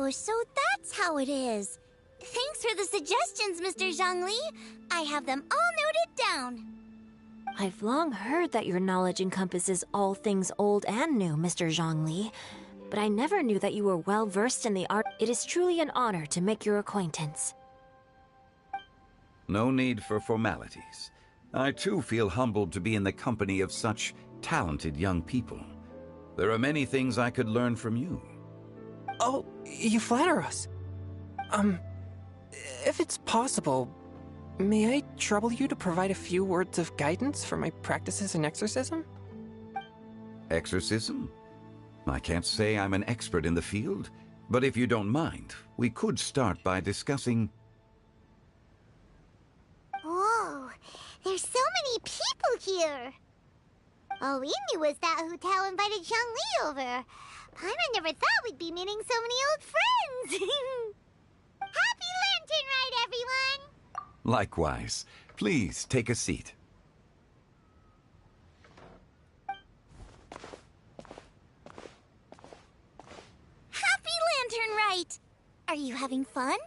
Oh, so that's how it is. Thanks for the suggestions, Mr. Zhongli. I have them all noted down. I've long heard that your knowledge encompasses all things old and new, Mr. Zhongli, but I never knew that you were well versed in the art. It is truly an honor to make your acquaintance. No need for formalities. I too feel humbled to be in the company of such talented young people. There are many things I could learn from you. Oh, you flatter us. If it's possible, may I trouble you to provide a few words of guidance for my practices in exorcism? Exorcism? I can't say I'm an expert in the field, but if you don't mind, we could start by discussing... Whoa, there's so many people here. All we knew was that Hu Tao invited Zhongli over. Paimon never thought we'd be meeting so many old friends. Happy Lantern Ride, everyone! Likewise. Please take a seat. Happy Lantern Rite! Are you having fun?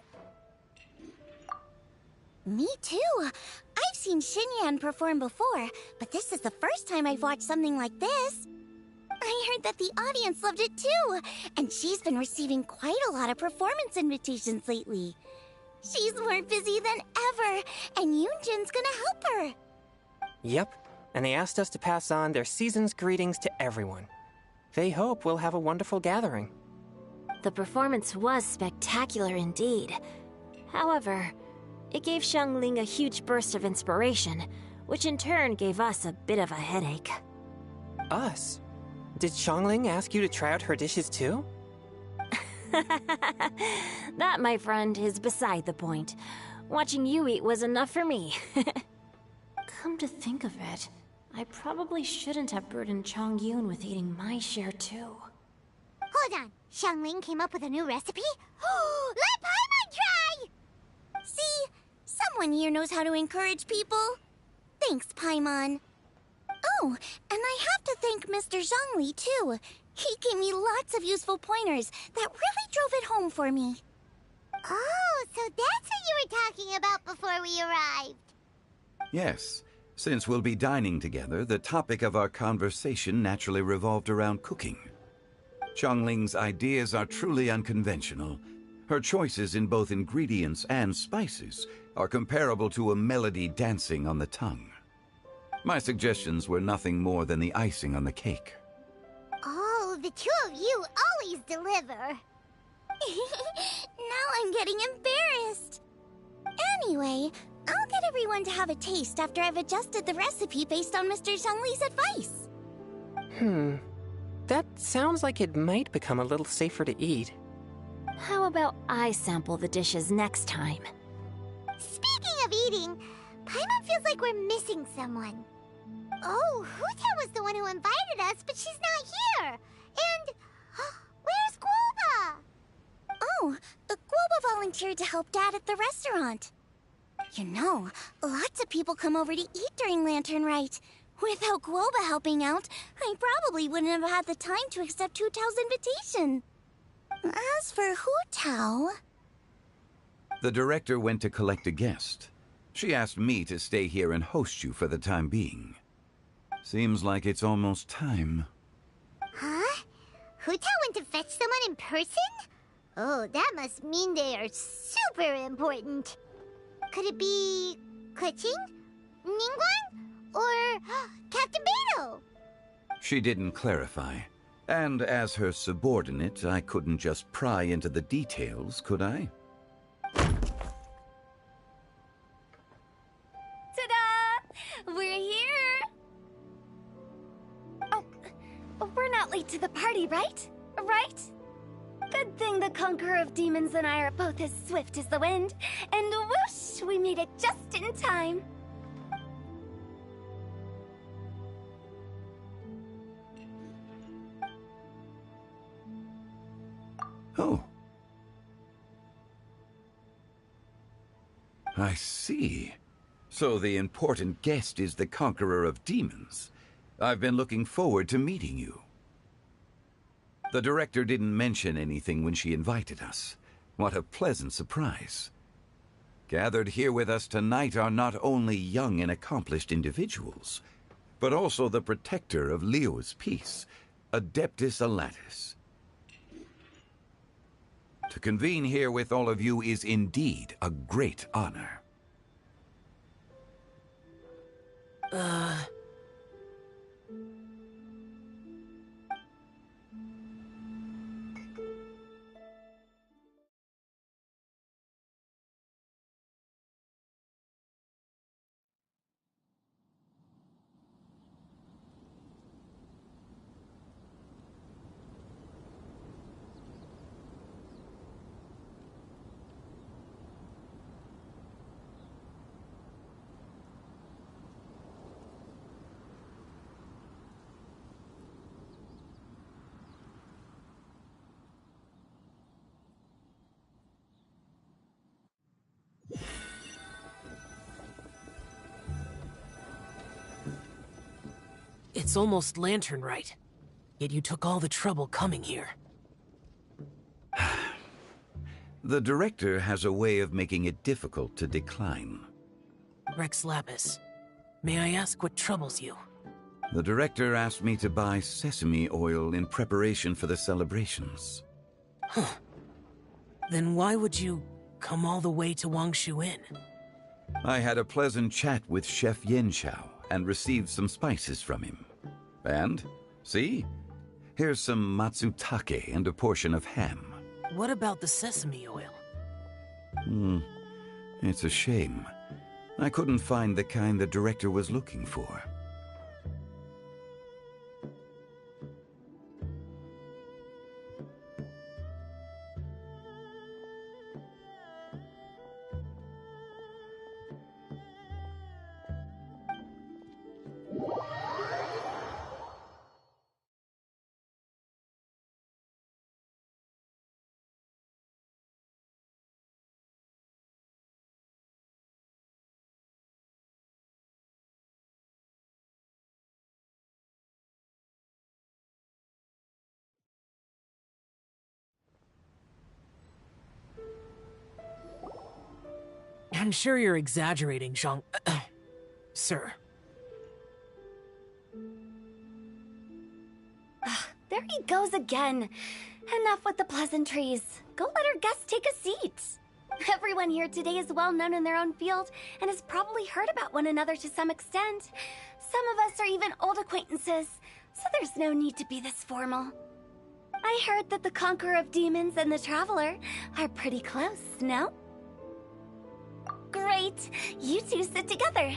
Me too. I've seen Xinyan perform before, but this is the first time I've watched something like this. I heard that the audience loved it too, and she's been receiving quite a lot of performance invitations lately. She's more busy than ever, and Yoonjin's gonna help her. Yep, and they asked us to pass on their season's greetings to everyone. They hope we'll have a wonderful gathering. The performance was spectacular indeed. However, it gave Xiangling a huge burst of inspiration, which in turn gave us a bit of a headache. Us? Did Xiangling ask you to try out her dishes too? That, my friend, is beside the point. Watching you eat was enough for me. Come to think of it, I probably shouldn't have burdened Chongyun with eating my share too. Hold on, Xiangling came up with a new recipe? Let Paimon try! See? Someone here knows how to encourage people. Thanks, Paimon. Oh, and I have to thank Mr. Zhongli, too. He gave me lots of useful pointers that really drove it home for me. Oh, so that's what you were talking about before we arrived. Yes. Since we'll be dining together, the topic of our conversation naturally revolved around cooking. Chongling's ideas are truly unconventional. Her choices in both ingredients and spices are comparable to a melody dancing on the tongue. My suggestions were nothing more than the icing on the cake. Oh, the two of you always deliver. Now I'm getting embarrassed. Anyway, I'll get everyone to have a taste after I've adjusted the recipe based on Mr. Zhongli's advice. That sounds like it might become a little safer to eat. How about I sample the dishes next time? Speaking of eating, Paimon feels like we're missing someone. Oh, Hu Tao was the one who invited us, but she's not here. And where's Guoba? Oh, Guoba volunteered to help Dad at the restaurant. You know, lots of people come over to eat during Lantern Rite. Without Guoba helping out, I probably wouldn't have had the time to accept Hu Tao's invitation. As for Hu Tao... The director went to collect a guest. She asked me to stay here and host you for the time being. Seems like it's almost time. Huh? Hu Tao went to fetch someone in person? Oh, that must mean they are super important. Could it be... Keqing? Ningguang? Or Captain Beidou? She didn't clarify. And as her subordinate, I couldn't just pry into the details, could I? Ta-da! We're here! Oh, we're not late to the party, right? Right? Good thing the Conqueror of Demons and I are both as swift as the wind. And whoosh, we made it just in time. Oh. I see. So the important guest is the Conqueror of Demons. I've been looking forward to meeting you. The director didn't mention anything when she invited us. What a pleasant surprise. Gathered here with us tonight are not only young and accomplished individuals, but also the protector of Leo's peace, Adeptus Alatus. To convene here with all of you is indeed a great honor. It's almost lantern right. Yet you took all the trouble coming here. The director has a way of making it difficult to decline. Rex Lapis, may I ask what troubles you? The director asked me to buy sesame oil in preparation for the celebrations. Huh. Then why would you come all the way to Wangshu Inn? I had a pleasant chat with Chef Yenshao and received some spices from him. And, see? Here's some matsutake and a portion of ham. What about the sesame oil? It's a shame. I couldn't find the kind the director was looking for. I'm sure you're exaggerating, Zhang... Sir. There he goes again. Enough with the pleasantries. Go let our guests take a seat. Everyone here today is well known in their own field and has probably heard about one another to some extent. Some of us are even old acquaintances, so there's no need to be this formal. I heard that the Conqueror of Demons and the Traveler are pretty close, no? Great! You two sit together.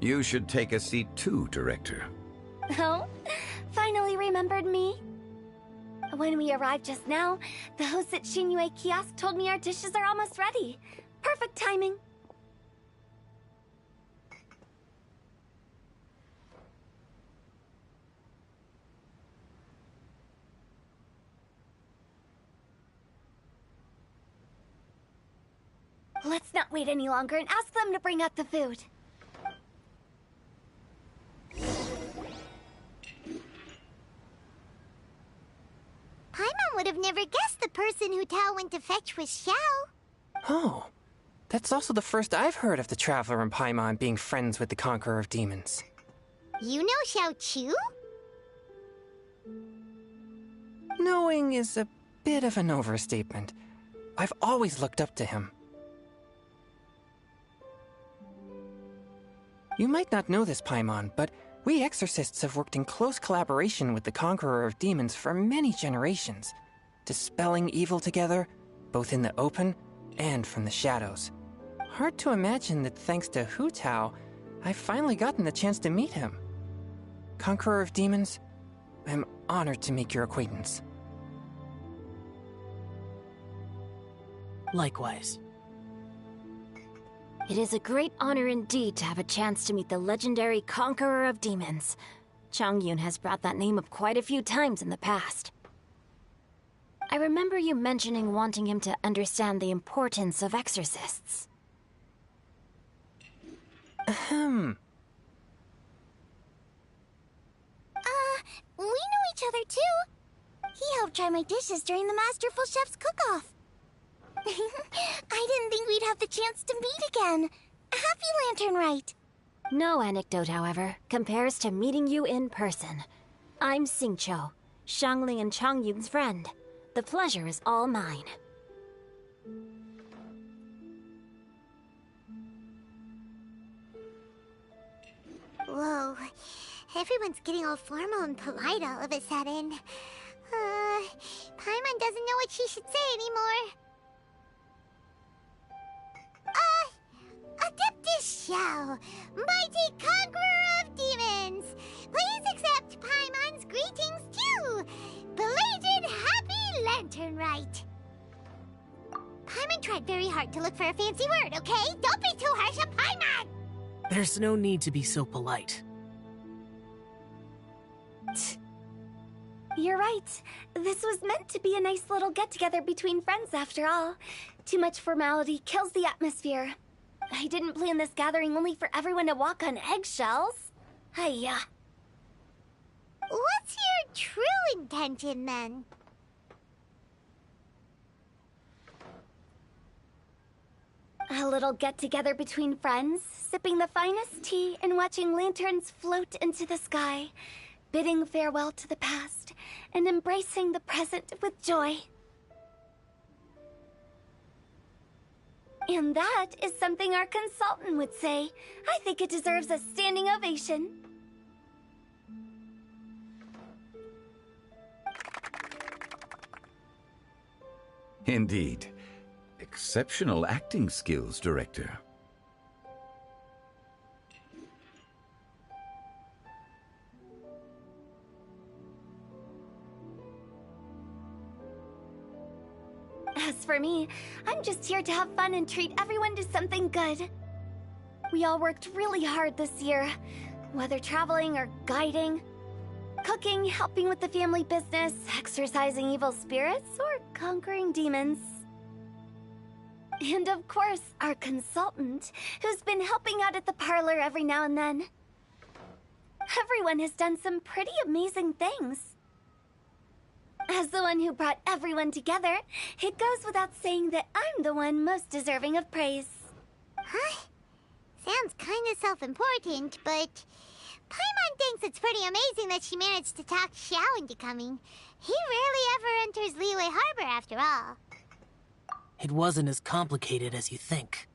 You should take a seat too, Director. Oh? Finally remembered me? When we arrived just now, the host at Shinyue Kiosk told me our dishes are almost ready. Perfect timing. Let's not wait any longer and ask them to bring out the food. Paimon would have never guessed the person who Tao went to fetch was Xiao. Oh, that's also the first I've heard of the Traveler and Paimon being friends with the Conqueror of Demons. You know Xiao Chu? Knowing is a bit of an overstatement. I've always looked up to him. You might not know this, Paimon, but we exorcists have worked in close collaboration with the Conqueror of Demons for many generations, dispelling evil together, both in the open and from the shadows. Hard to imagine that thanks to Hu Tao, I've finally gotten the chance to meet him. Conqueror of Demons, I'm honored to make your acquaintance. Likewise. It is a great honor indeed to have a chance to meet the legendary Conqueror of Demons. Chongyun has brought that name up quite a few times in the past. I remember you mentioning wanting him to understand the importance of exorcists. Ahem. other, too. He helped try my dishes during the Masterful Chef's cook-off. I didn't think we'd have the chance to meet again. Happy Lantern Rite. No anecdote, however, compares to meeting you in person. I'm Xingqiu, Xiangling and Chongyun's friend. The pleasure is all mine. Whoa. Everyone's getting all formal and polite all of a sudden. Paimon doesn't know what she should say anymore. Adeptus Xiao, mighty conqueror of demons, please accept Paimon's greetings too. Belated Happy Lantern Rite. Paimon tried very hard to look for a fancy word, okay? Don't be too harsh on Paimon! There's no need to be so polite. You're right. This was meant to be a nice little get-together between friends after all. Too much formality kills the atmosphere. I didn't plan this gathering only for everyone to walk on eggshells. Hiya. What's your true intention, then? A little get-together between friends, sipping the finest tea and watching lanterns float into the sky, bidding farewell to the past, and embracing the present with joy. And that is something our consultant would say. I think it deserves a standing ovation. Indeed. Exceptional acting skills, Director. As for me, I'm just here to have fun and treat everyone to something good. We all worked really hard this year, whether traveling or guiding, cooking, helping with the family business, exorcising evil spirits, or conquering demons. And of course, our consultant, who's been helping out at the parlor every now and then. Everyone has done some pretty amazing things. As the one who brought everyone together, it goes without saying that I'm the one most deserving of praise. Huh? Sounds kinda self-important, but Paimon thinks it's pretty amazing that she managed to talk Xiao into coming. He rarely ever enters Liyue Harbor after all. It wasn't as complicated as you think.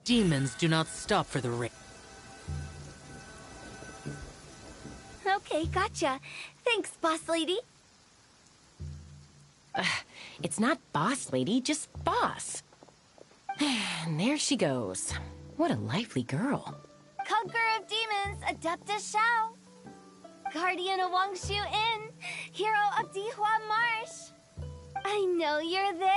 Demons do not stop for the race. Okay, gotcha. Thanks, boss lady. It's not boss lady, just boss. And there she goes. What a lively girl. Conqueror of demons, Adeptus Xiao. Guardian of Wangshu Inn, hero of Dihua Marsh. I know you're there.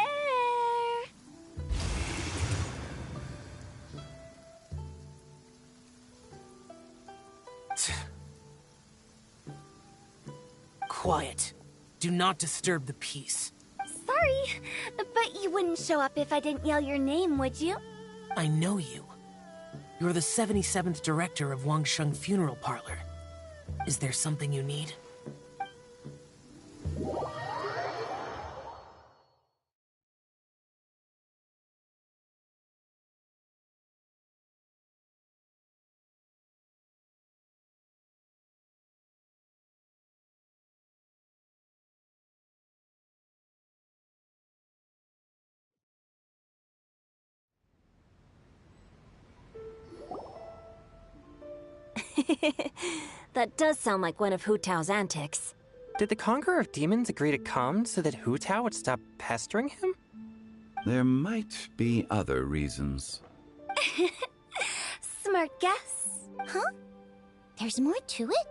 Quiet. Do not disturb the peace. Sorry, but you wouldn't show up if I didn't yell your name, would you? I know you. You're the 77th director of Wangsheng Funeral Parlor. Is there something you need? That does sound like one of Hu Tao's antics. Did the Conqueror of Demons agree to come so that Hu Tao would stop pestering him? There might be other reasons. Smart guess. Huh? There's more to it?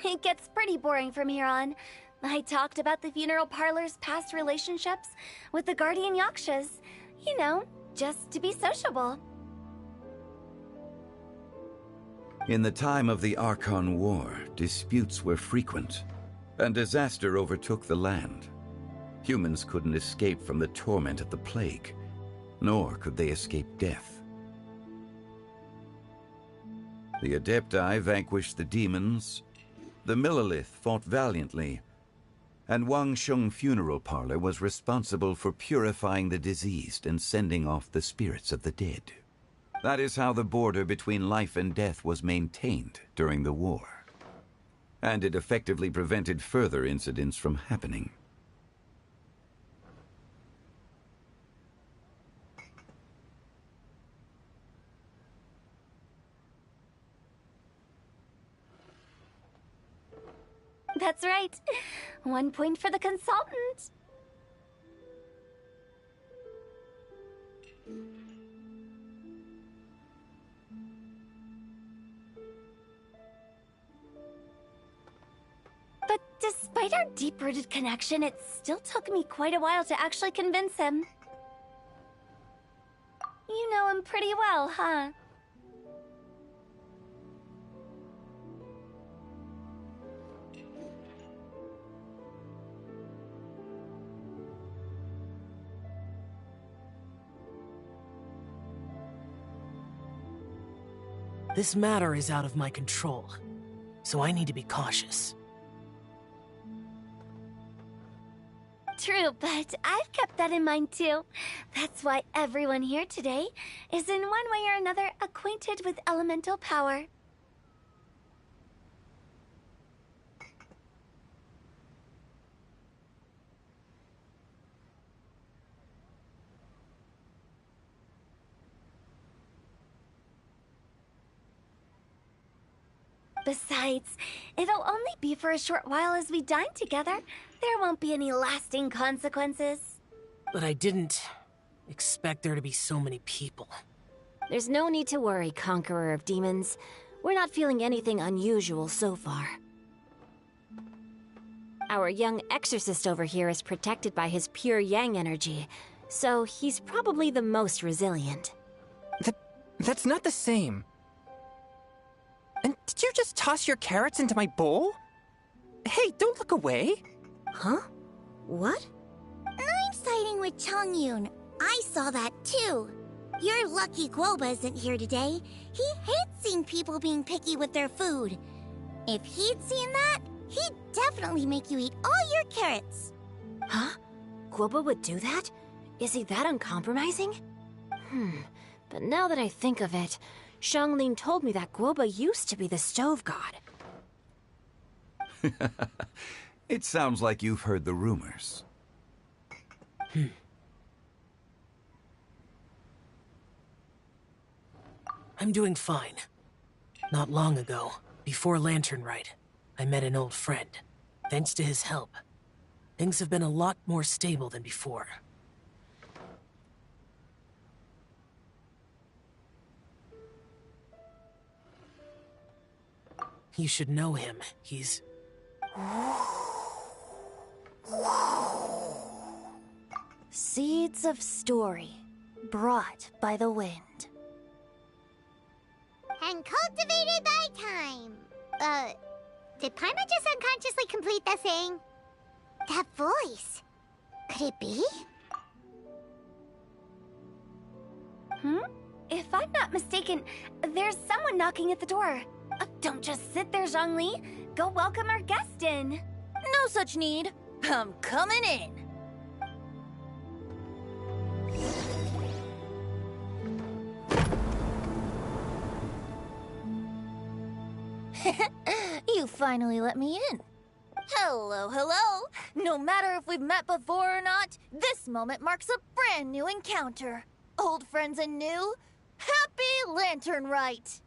It gets pretty boring from here on. I talked about the funeral parlor's past relationships with the guardian yakshas. You know, just to be sociable. In the time of the Archon War, disputes were frequent, and disaster overtook the land. Humans couldn't escape from the torment of the plague, nor could they escape death. The Adepti vanquished the demons, the Millelith fought valiantly, and Wangsheng Funeral Parlor was responsible for purifying the diseased and sending off the spirits of the dead. That is how the border between life and death was maintained during the war. And it effectively prevented further incidents from happening. That's right. 1 point for the consultant. But despite our deep-rooted connection, it still took me quite a while to actually convince him. You know him pretty well, huh? This matter is out of my control, so I need to be cautious. True, but I've kept that in mind too. That's why everyone here today is in one way or another acquainted with elemental power. Besides, it'll only be for a short while as we dine together. There won't be any lasting consequences. But I didn't expect there to be so many people. There's no need to worry, Conqueror of Demons. We're not feeling anything unusual so far. Our young exorcist over here is protected by his pure yang energy, so he's probably the most resilient. That's not the same. And did you just toss your carrots into my bowl? Hey, don't look away. Huh? What? I'm siding with Chongyun. I saw that too. You're lucky Guoba isn't here today. He hates seeing people being picky with their food. If he'd seen that, he'd definitely make you eat all your carrots. Huh? Guoba would do that? Is he that uncompromising? But now that I think of it, Xianglin told me that Guoba used to be the stove god. It sounds like you've heard the rumors. I'm doing fine. Not long ago, before Lantern Rite, I met an old friend. Thanks to his help, things have been a lot more stable than before. You should know him. He's... Seeds of story, brought by the wind. And cultivated by time. Did Paimon just unconsciously complete that saying? That voice. Could it be? If I'm not mistaken, there's someone knocking at the door. Don't just sit there, Zhongli. Go welcome our guest in. No such need. I'm coming in. You finally let me in. Hello, hello. No matter if we've met before or not, this moment marks a brand new encounter. Old friends and new, happy Lantern Rite.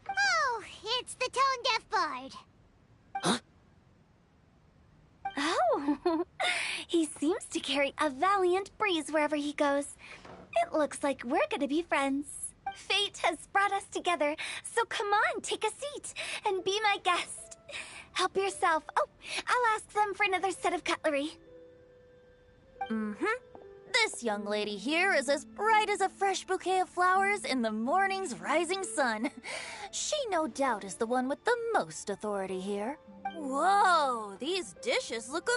Oh, it's the tone-deaf bard. Oh, He seems to carry a valiant breeze wherever he goes. It looks like we're gonna be friends. Fate has brought us together, so come on, take a seat and be my guest. Help yourself. Oh, I'll ask them for another set of cutlery. This young lady here is as bright as a fresh bouquet of flowers in the morning's rising sun. She no doubt is the one with the most authority here. Whoa, these dishes look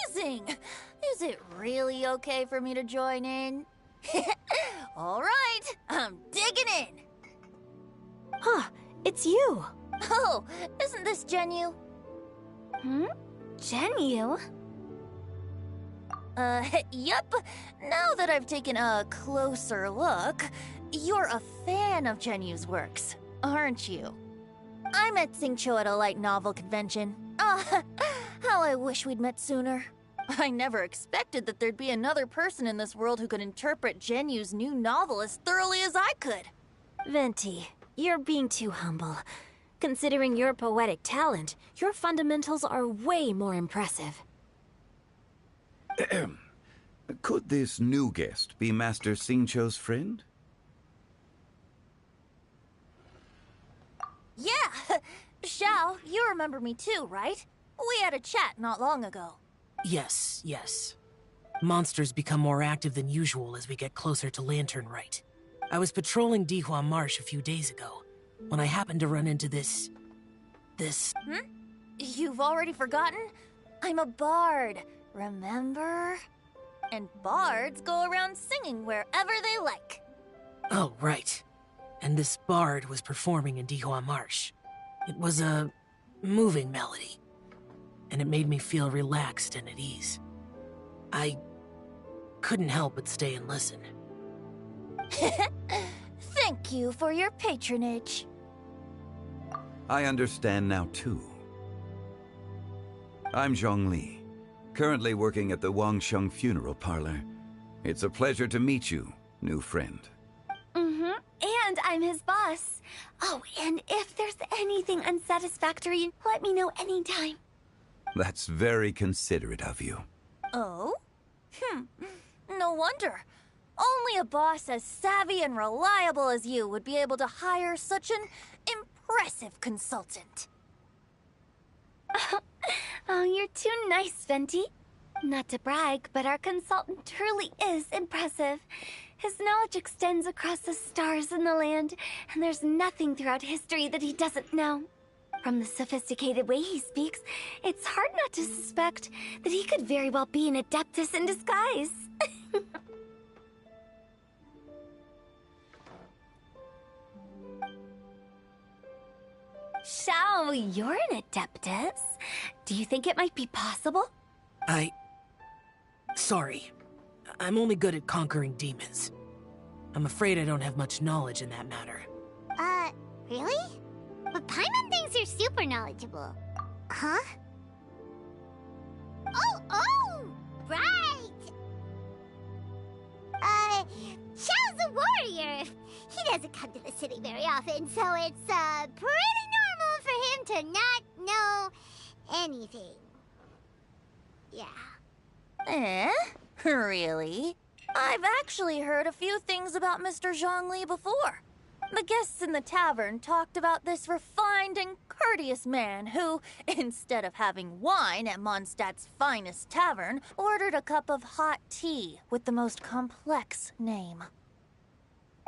amazing. Is it really okay for me to join in? All right, I'm digging in. Huh, it's you. Oh, isn't this Genu? Genu? Yep. Now that I've taken a closer look, you're a fan of Genu's works, aren't you? I met Xingqiu at a light novel convention. How I wish we'd met sooner. I never expected that there'd be another person in this world who could interpret Genu's new novel as thoroughly as I could. Venti, you're being too humble. Considering your poetic talent, your fundamentals are way more impressive. Could this new guest be Master Xingqiu's friend? Yeah! Xiao, you remember me too, right? We had a chat not long ago. Yes, yes. Monsters become more active than usual as we get closer to Lantern Rite. I was patrolling Dihua Marsh a few days ago, when I happened to run into this... You've already forgotten? I'm a bard, remember? And bards go around singing wherever they like. Oh, right. And this bard was performing in Dihua Marsh. It was a moving melody, and it made me feel relaxed and at ease. I couldn't help but stay and listen. Thank you for your patronage. I understand now, too. I'm Zhongli, currently working at the Wangsheng Funeral Parlor. It's a pleasure to meet you, new friend. And I'm his boss. Oh, and if there's anything unsatisfactory, let me know anytime. That's very considerate of you. Oh? No wonder. Only a boss as savvy and reliable as you would be able to hire such an impressive consultant. Oh, you're too nice, Venti. Not to brag, but our consultant truly is impressive. His knowledge extends across the stars and the land, and there's nothing throughout history that he doesn't know. From the sophisticated way he speaks, it's hard not to suspect that he could very well be an adeptus in disguise. Xiao, you're an adeptus. Do you think it might be possible? Sorry. I'm only good at conquering demons. I'm afraid I don't have much knowledge in that matter. Really? But Paimon thinks you're super knowledgeable. Huh? Oh, right! Xiao's a warrior. He doesn't come to the city very often, so it's, pretty normal for him to not know anything. Yeah. Really? I've actually heard a few things about Mr. Zhongli before. The guests in the tavern talked about this refined and courteous man who, instead of having wine at Mondstadt's finest tavern, ordered a cup of hot tea with the most complex name.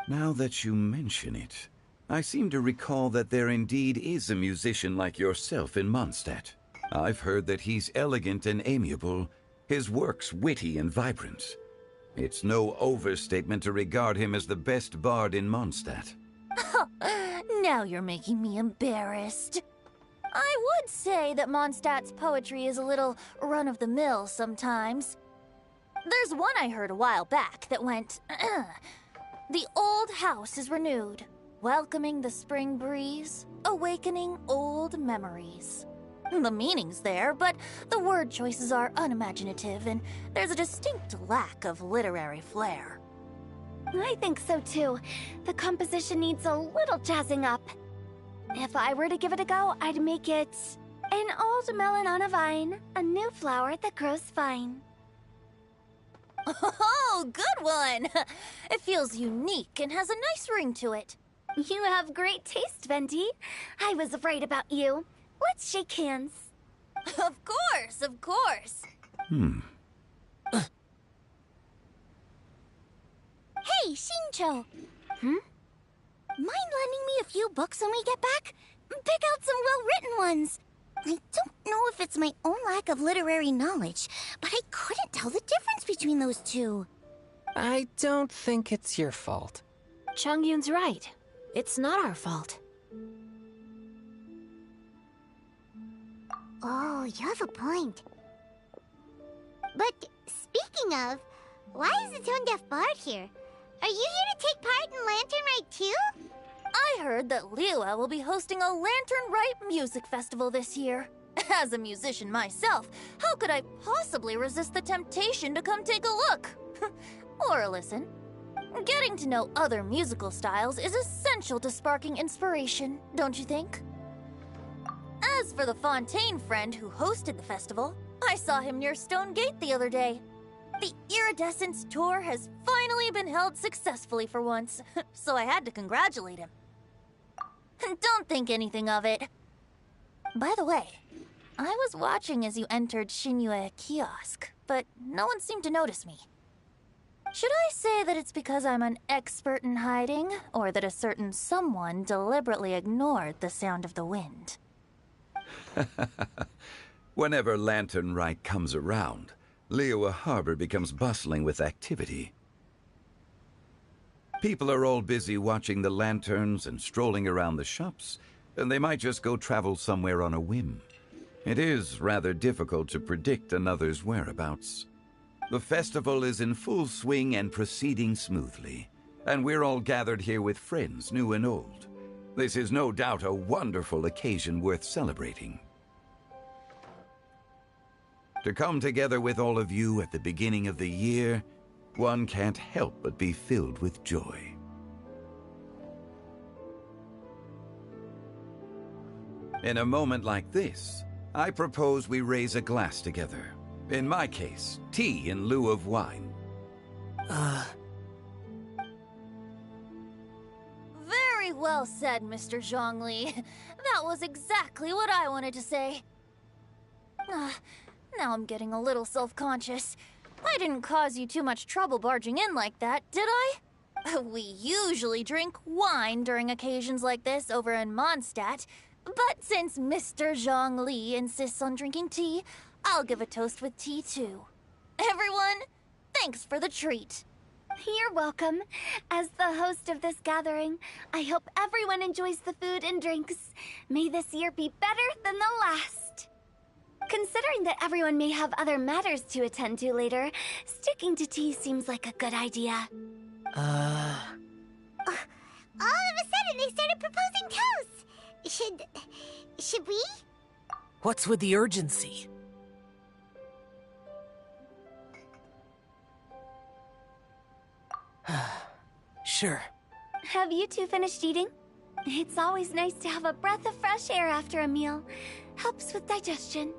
Now that you mention it, I seem to recall that there indeed is a musician like yourself in Mondstadt. I've heard that he's elegant and amiable, his works witty and vibrant. It's no overstatement to regard him as the best bard in Mondstadt. Now you're making me embarrassed. I would say that Mondstadt's poetry is a little run-of-the-mill sometimes. There's one I heard a while back that went, The old house is renewed, welcoming the spring breeze, awakening old memories. The meaning's there, but the word choices are unimaginative, and there's a distinct lack of literary flair. I think so too. The composition needs a little jazzing up. If I were to give it a go, I'd make it an old melon on a vine, a new flower that grows fine. Oh, good one! It feels unique and has a nice ring to it. You have great taste, Venti. I was right about you. Let's shake hands. Of course, of course. Hey, Shincho! Mind lending me a few books when we get back? Pick out some well-written ones. I don't know if it's my own lack of literary knowledge, but I couldn't tell the difference between those two. I don't think it's your fault. Chongyun's right. It's not our fault. Oh, you have a point. But speaking of, why is the Tone Deaf Bard here? Are you here to take part in Lantern Rite too? I heard that Liyue will be hosting a Lantern Rite music festival this year. As a musician myself, how could I possibly resist the temptation to come take a look? Or listen. Getting to know other musical styles is essential to sparking inspiration, don't you think? As for the Fontaine friend who hosted the festival, I saw him near Stone Gate the other day. The Iridescence tour has finally been held successfully for once, so I had to congratulate him. Don't think anything of it. By the way, I was watching as you entered Shinyue Kiosk, but no one seemed to notice me. Should I say that it's because I'm an expert in hiding, or that a certain someone deliberately ignored the sound of the wind? Whenever Lantern Rite comes around, Liyue Harbor becomes bustling with activity. People are all busy watching the lanterns and strolling around the shops, and they might just go travel somewhere on a whim. It is rather difficult to predict another's whereabouts. The festival is in full swing and proceeding smoothly, and we're all gathered here with friends, new and old. This is no doubt a wonderful occasion worth celebrating. To come together with all of you at the beginning of the year, one can't help but be filled with joy. In a moment like this, I propose we raise a glass together. In my case, tea in lieu of wine. Very well said, Mr. Zhongli. That was exactly what I wanted to say. Now I'm getting a little self-conscious. I didn't cause you too much trouble barging in like that, did I? We usually drink wine during occasions like this over in Mondstadt, but since Mr. Zhongli insists on drinking tea, I'll give a toast with tea too. Everyone, thanks for the treat. You're welcome. As the host of this gathering, I hope everyone enjoys the food and drinks. May this year be better than the last. Considering that everyone may have other matters to attend to later, sticking to tea seems like a good idea. All of a sudden, they started proposing toasts. Should we? What's with the urgency? Sure. Have you two finished eating? It's always nice to have a breath of fresh air after a meal. Helps with digestion.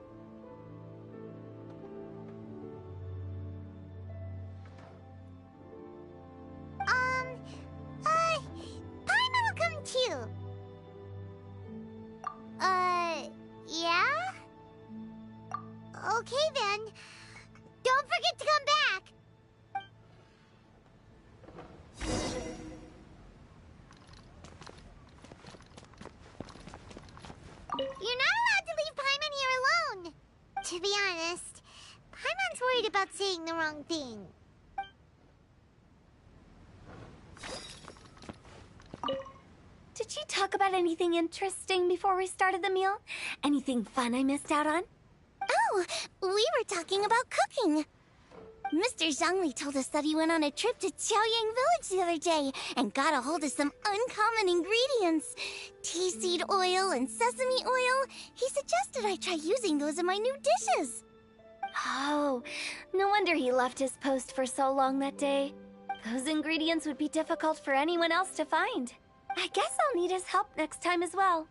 Paimon will come too. Yeah? Okay then. Don't forget to come back. You're not allowed to leave Paimon here alone. To be honest, Paimon's worried about saying the wrong thing. Did you talk about anything interesting before we started the meal? Anything fun I missed out on? Oh, we were talking about cooking. Mr. Zhongli told us that he went on a trip to Qiaoyang Village the other day and got a hold of some uncommon ingredients. Tea seed oil and sesame oil. He suggested I try using those in my new dishes. Oh, no wonder he left his post for so long that day. Those ingredients would be difficult for anyone else to find. I guess I'll need his help next time as well.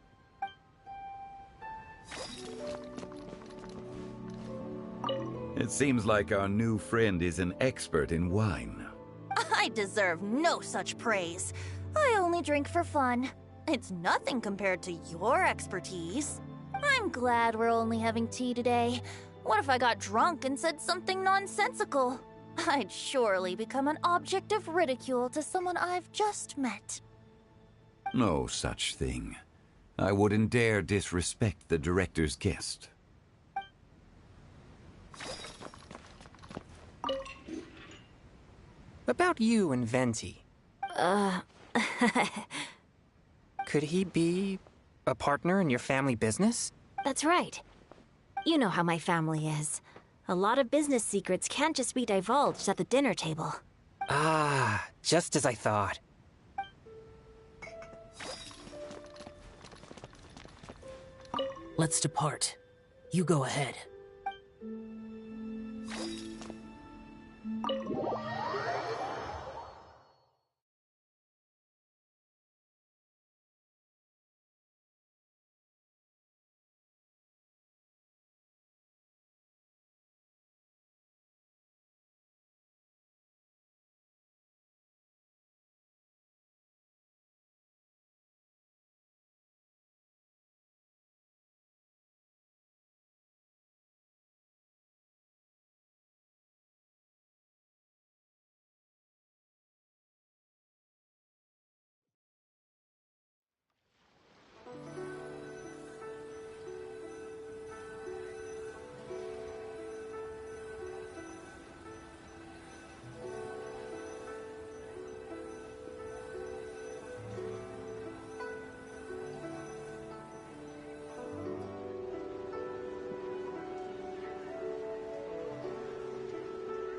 It seems like our new friend is an expert in wine. I deserve no such praise. I only drink for fun. It's nothing compared to your expertise. I'm glad we're only having tea today. What if I got drunk and said something nonsensical? I'd surely become an object of ridicule to someone I've just met. No such thing. I wouldn't dare disrespect the director's guest. About you and Venti. Could he be a partner in your family business? That's right. You know how my family is. A lot of business secrets can't just be divulged at the dinner table. Ah, just as I thought. Let's depart. You go ahead.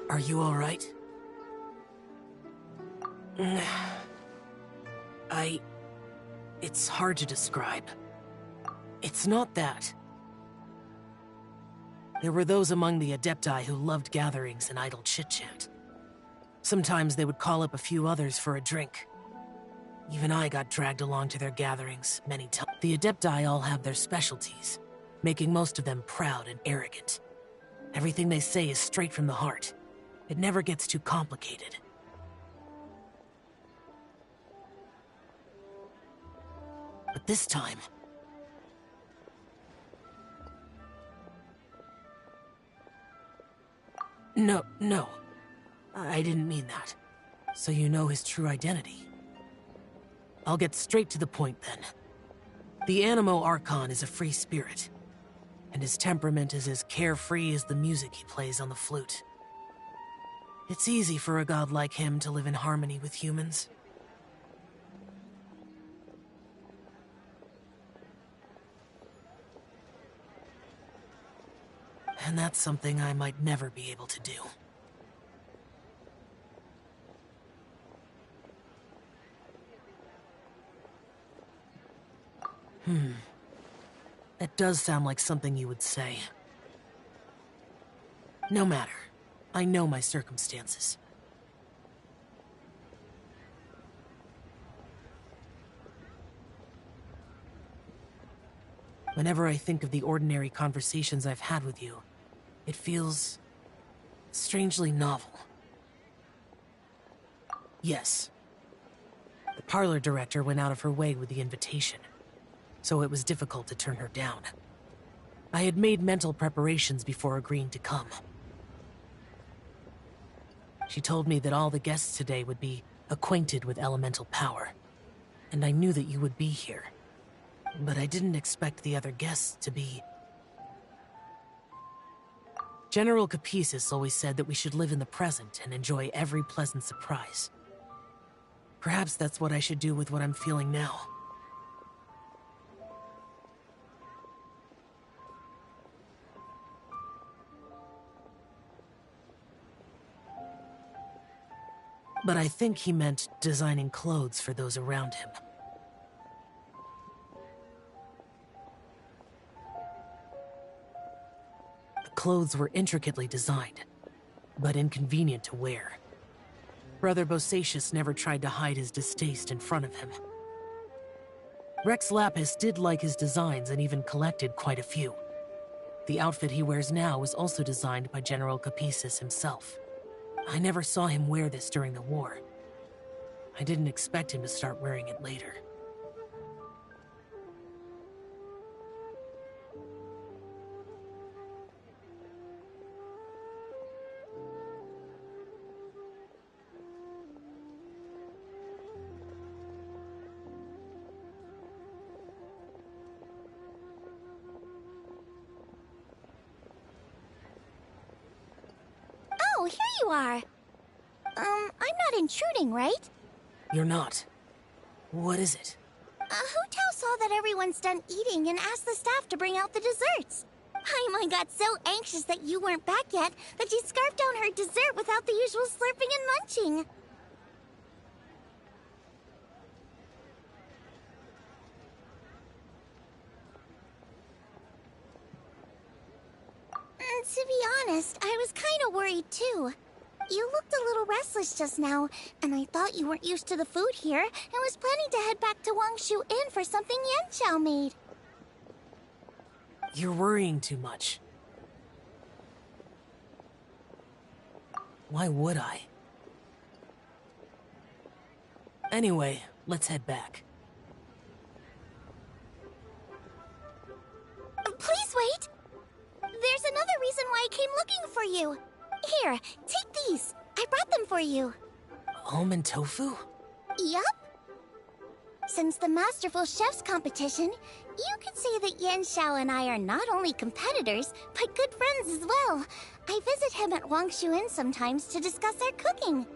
Are you all right? It's hard to describe. It's not that. There were those among the Adepti who loved gatherings and idle chit-chat. Sometimes they would call up a few others for a drink. Even I got dragged along to their gatherings many times. The Adepti all have their specialties, making most of them proud and arrogant. Everything they say is straight from the heart. It never gets too complicated. But this time... No. I didn't mean that. So you know his true identity. I'll get straight to the point then. The Animo Archon is a free spirit, and his temperament is as carefree as the music he plays on the flute. It's easy for a god like him to live in harmony with humans. And that's something I might never be able to do. That does sound like something you would say. No matter. I know my circumstances. Whenever I think of the ordinary conversations I've had with you, it feels strangely novel. Yes. The parlor director went out of her way with the invitation, so it was difficult to turn her down. I had made mental preparations before agreeing to come. She told me that all the guests today would be acquainted with elemental power, and I knew that you would be here. But I didn't expect the other guests to be... General Capisis always said that we should live in the present and enjoy every pleasant surprise. Perhaps that's what I should do with what I'm feeling now. But I think he meant designing clothes for those around him. The clothes were intricately designed, but inconvenient to wear. Brother Bosacius never tried to hide his distaste in front of him. Rex Lapis did like his designs and even collected quite a few. The outfit he wears now was also designed by General Capices himself. I never saw him wear this during the war. I didn't expect him to start wearing it later. Oh, here you are. I'm not intruding, right? You're not. What is it? Hu Tao saw that everyone's done eating and asked the staff to bring out the desserts. Paimon got so anxious that you weren't back yet that she scarfed down her dessert without the usual slurping and munching. To be honest, I was kind of worried too. You looked a little restless just now, and I thought you weren't used to the food here and was planning to head back to Wangshu Inn for something Yanxiao made. You're worrying too much. Why would I? Anyway, let's head back. Please wait! There's another reason why I came looking for you. Here, take these. I brought them for you. Almond tofu? Yup. Since the Masterful Chef's competition, you could say that Yanxiao and I are not only competitors, but good friends as well. I visit him at Wangshu Inn sometimes to discuss our cooking.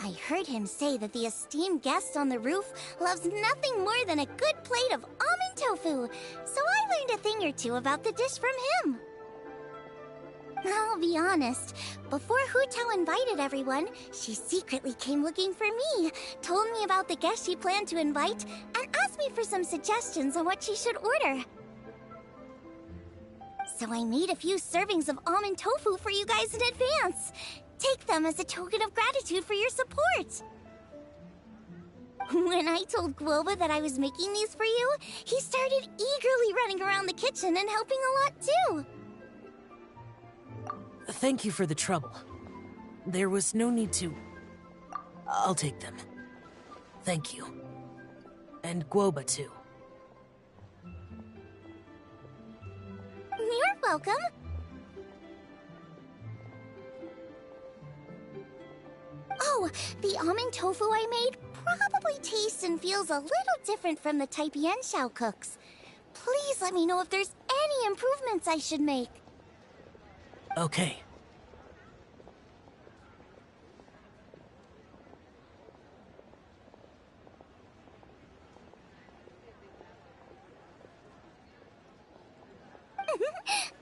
I heard him say that the esteemed guest on the roof loves nothing more than a good plate of almond tofu, so I learned a thing or two about the dish from him. I'll be honest, before Hu Tao invited everyone, she secretly came looking for me, told me about the guests she planned to invite, and asked me for some suggestions on what she should order. So I made a few servings of almond tofu for you guys in advance. Take them as a token of gratitude for your support. When I told Guoba that I was making these for you, he started eagerly running around the kitchen and helping a lot too. Thank you for the trouble. There was no need to... I'll take them. Thank you. And Guoba too. You're welcome. Oh, the almond tofu I made probably tastes and feels a little different from the type Yanxiao cooks. Please let me know if there's any improvements I should make. Okay.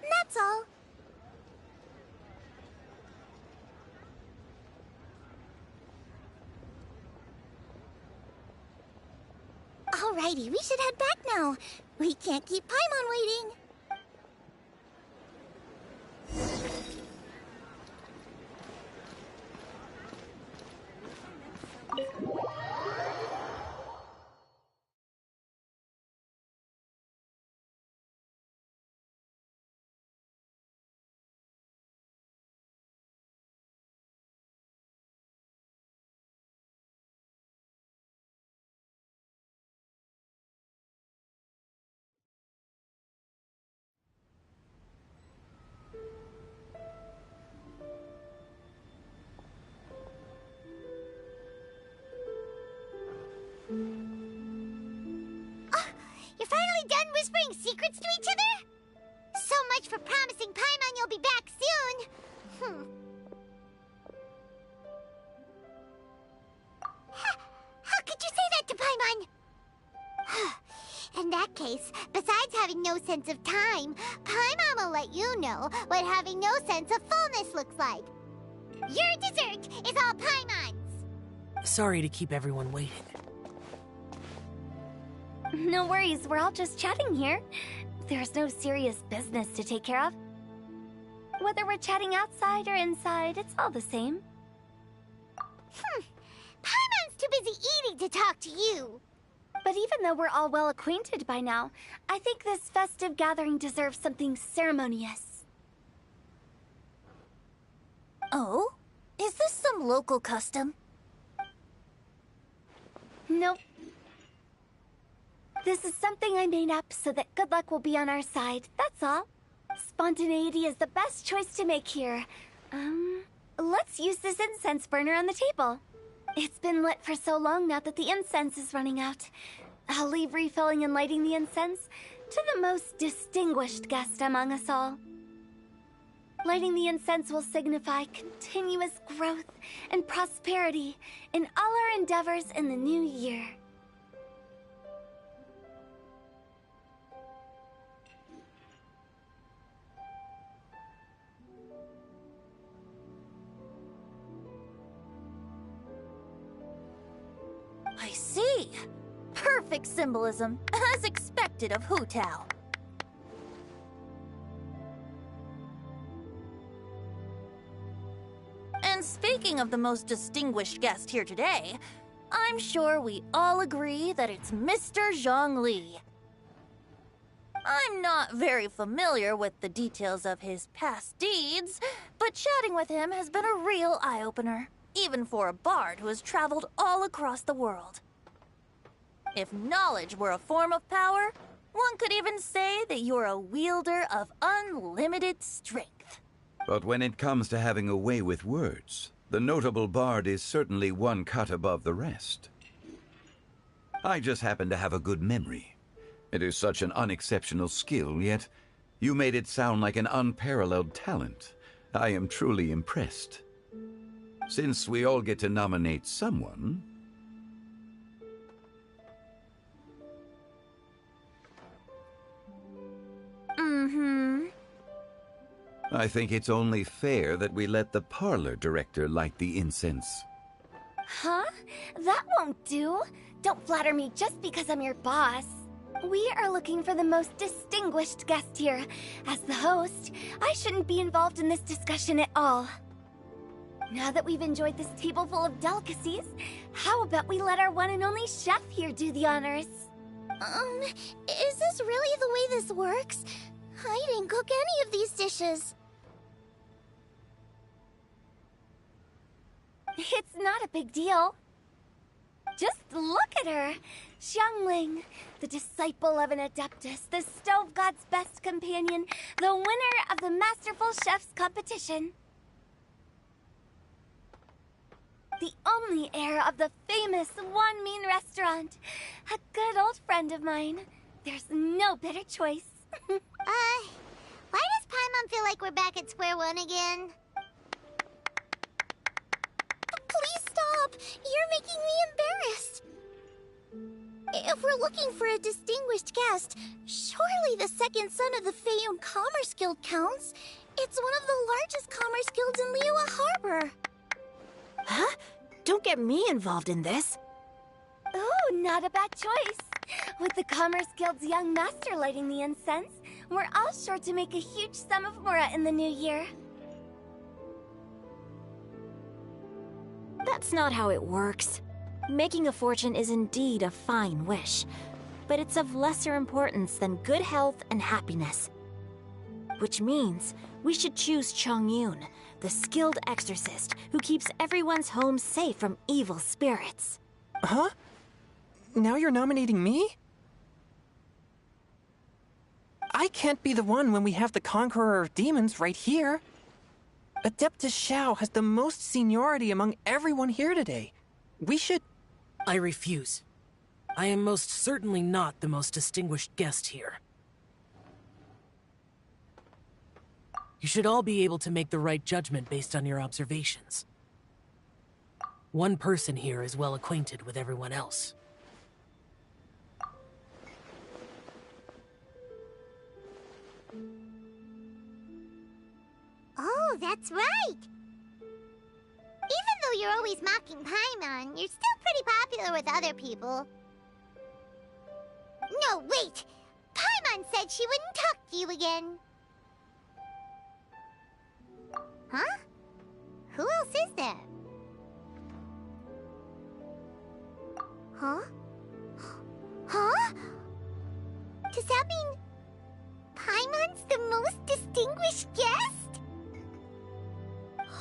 That's all. Alrighty, we should head back now. We can't keep Paimon waiting. You're finally done whispering secrets to each other? So much for promising Paimon you'll be back soon. How could you say that to Paimon? In that case, besides having no sense of time, Paimon will let you know what having no sense of fullness looks like. Your dessert is all Paimon's. Sorry to keep everyone waiting. No worries, we're all just chatting here. There's no serious business to take care of. Whether we're chatting outside or inside, it's all the same. Paimon's too busy eating to talk to you. But even though we're all well acquainted by now, I think this festive gathering deserves something ceremonious. Oh? Is this some local custom? Nope. This is something I made up so that good luck will be on our side, that's all. Spontaneity is the best choice to make here. Let's use this incense burner on the table. It's been lit for so long now that the incense is running out. I'll leave refilling and lighting the incense to the most distinguished guest among us all. Lighting the incense will signify continuous growth and prosperity in all our endeavors in the new year. I see. Perfect symbolism, as expected of Hu Tao. And speaking of the most distinguished guest here today, I'm sure we all agree that it's Mr. Zhongli. I'm not very familiar with the details of his past deeds, but chatting with him has been a real eye-opener, even for a bard who has traveled all across the world. If knowledge were a form of power, one could even say that you're a wielder of unlimited strength. But when it comes to having a way with words, the notable bard is certainly one cut above the rest. I just happen to have a good memory. It is such an unexceptional skill, yet you made it sound like an unparalleled talent. I am truly impressed. Since we all get to nominate someone... I think it's only fair that we let the parlor director light the incense. Huh? That won't do. Don't flatter me just because I'm your boss. We are looking for the most distinguished guest here. As the host, I shouldn't be involved in this discussion at all. Now that we've enjoyed this table full of delicacies, how about we let our one and only chef here do the honors? Is this really the way this works? I didn't cook any of these dishes. It's not a big deal. Just look at her. Xiangling, the disciple of an adeptus, the stove god's best companion, the winner of the Masterful Chef's competition. The only heir of the famous One Mean restaurant. A good old friend of mine. There's no better choice. Why does Paimon feel like we're back at square one again? Please stop! You're making me embarrassed. If we're looking for a distinguished guest, surely the second son of the Feiyun Commerce Guild counts. It's one of the largest commerce guilds in Liyue Harbor. Huh? Don't get me involved in this. Oh, not a bad choice. With the Commerce Guild's young master lighting the incense, we're all sure to make a huge sum of mora in the new year. That's not how it works. Making a fortune is indeed a fine wish, but it's of lesser importance than good health and happiness. Which means we should choose Chongyun, the skilled exorcist who keeps everyone's home safe from evil spirits. Huh? Now you're nominating me? I can't be the one when we have the Conqueror of Demons right here. Adeptus Xiao has the most seniority among everyone here today. We should... I refuse. I am most certainly not the most distinguished guest here. You should all be able to make the right judgment based on your observations. One person here is well acquainted with everyone else. Oh, that's right! Even though you're always mocking Paimon, you're still pretty popular with other people. No, wait! Paimon said she wouldn't talk to you again. Huh? Who else is there? Huh? Does that mean Paimon's the most distinguished guest?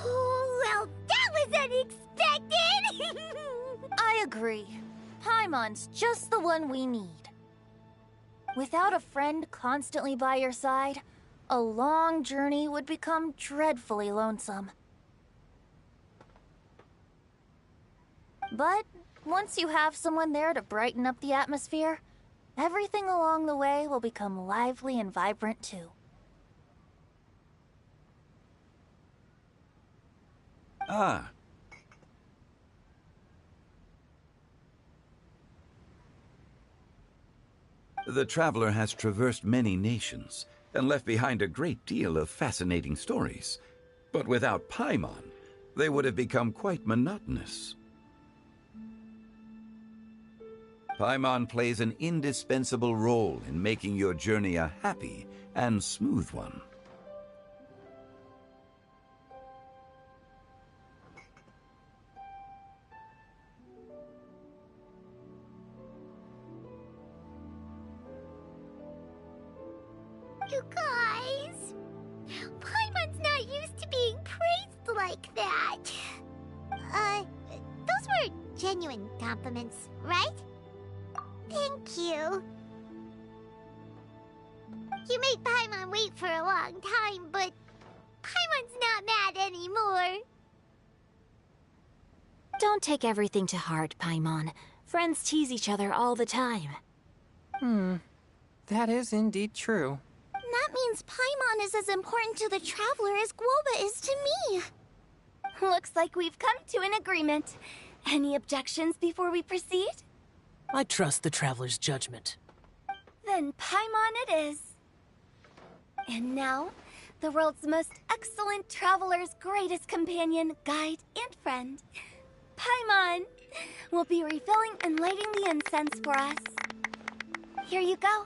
Oh, well, that was unexpected! I agree. Paimon's just the one we need. Without a friend constantly by your side, a long journey would become dreadfully lonesome. But once you have someone there to brighten up the atmosphere, everything along the way will become lively and vibrant too. Ah. The traveler has traversed many nations and left behind a great deal of fascinating stories. But without Paimon, they would have become quite monotonous. Paimon plays an indispensable role in making your journey a happy and smooth one. You guys, Paimon's not used to being praised like that. Those were genuine compliments, right? Thank you. You made Paimon wait for a long time, but Paimon's not mad anymore. Don't take everything to heart, Paimon. Friends tease each other all the time. That is indeed true. That means Paimon is as important to the traveler as Guoba is to me. Looks like we've come to an agreement. Any objections before we proceed? I trust the traveler's judgment. Then Paimon it is. And now, the world's most excellent traveler's greatest companion, guide, and friend, Paimon, will be refilling and lighting the incense for us. Here you go.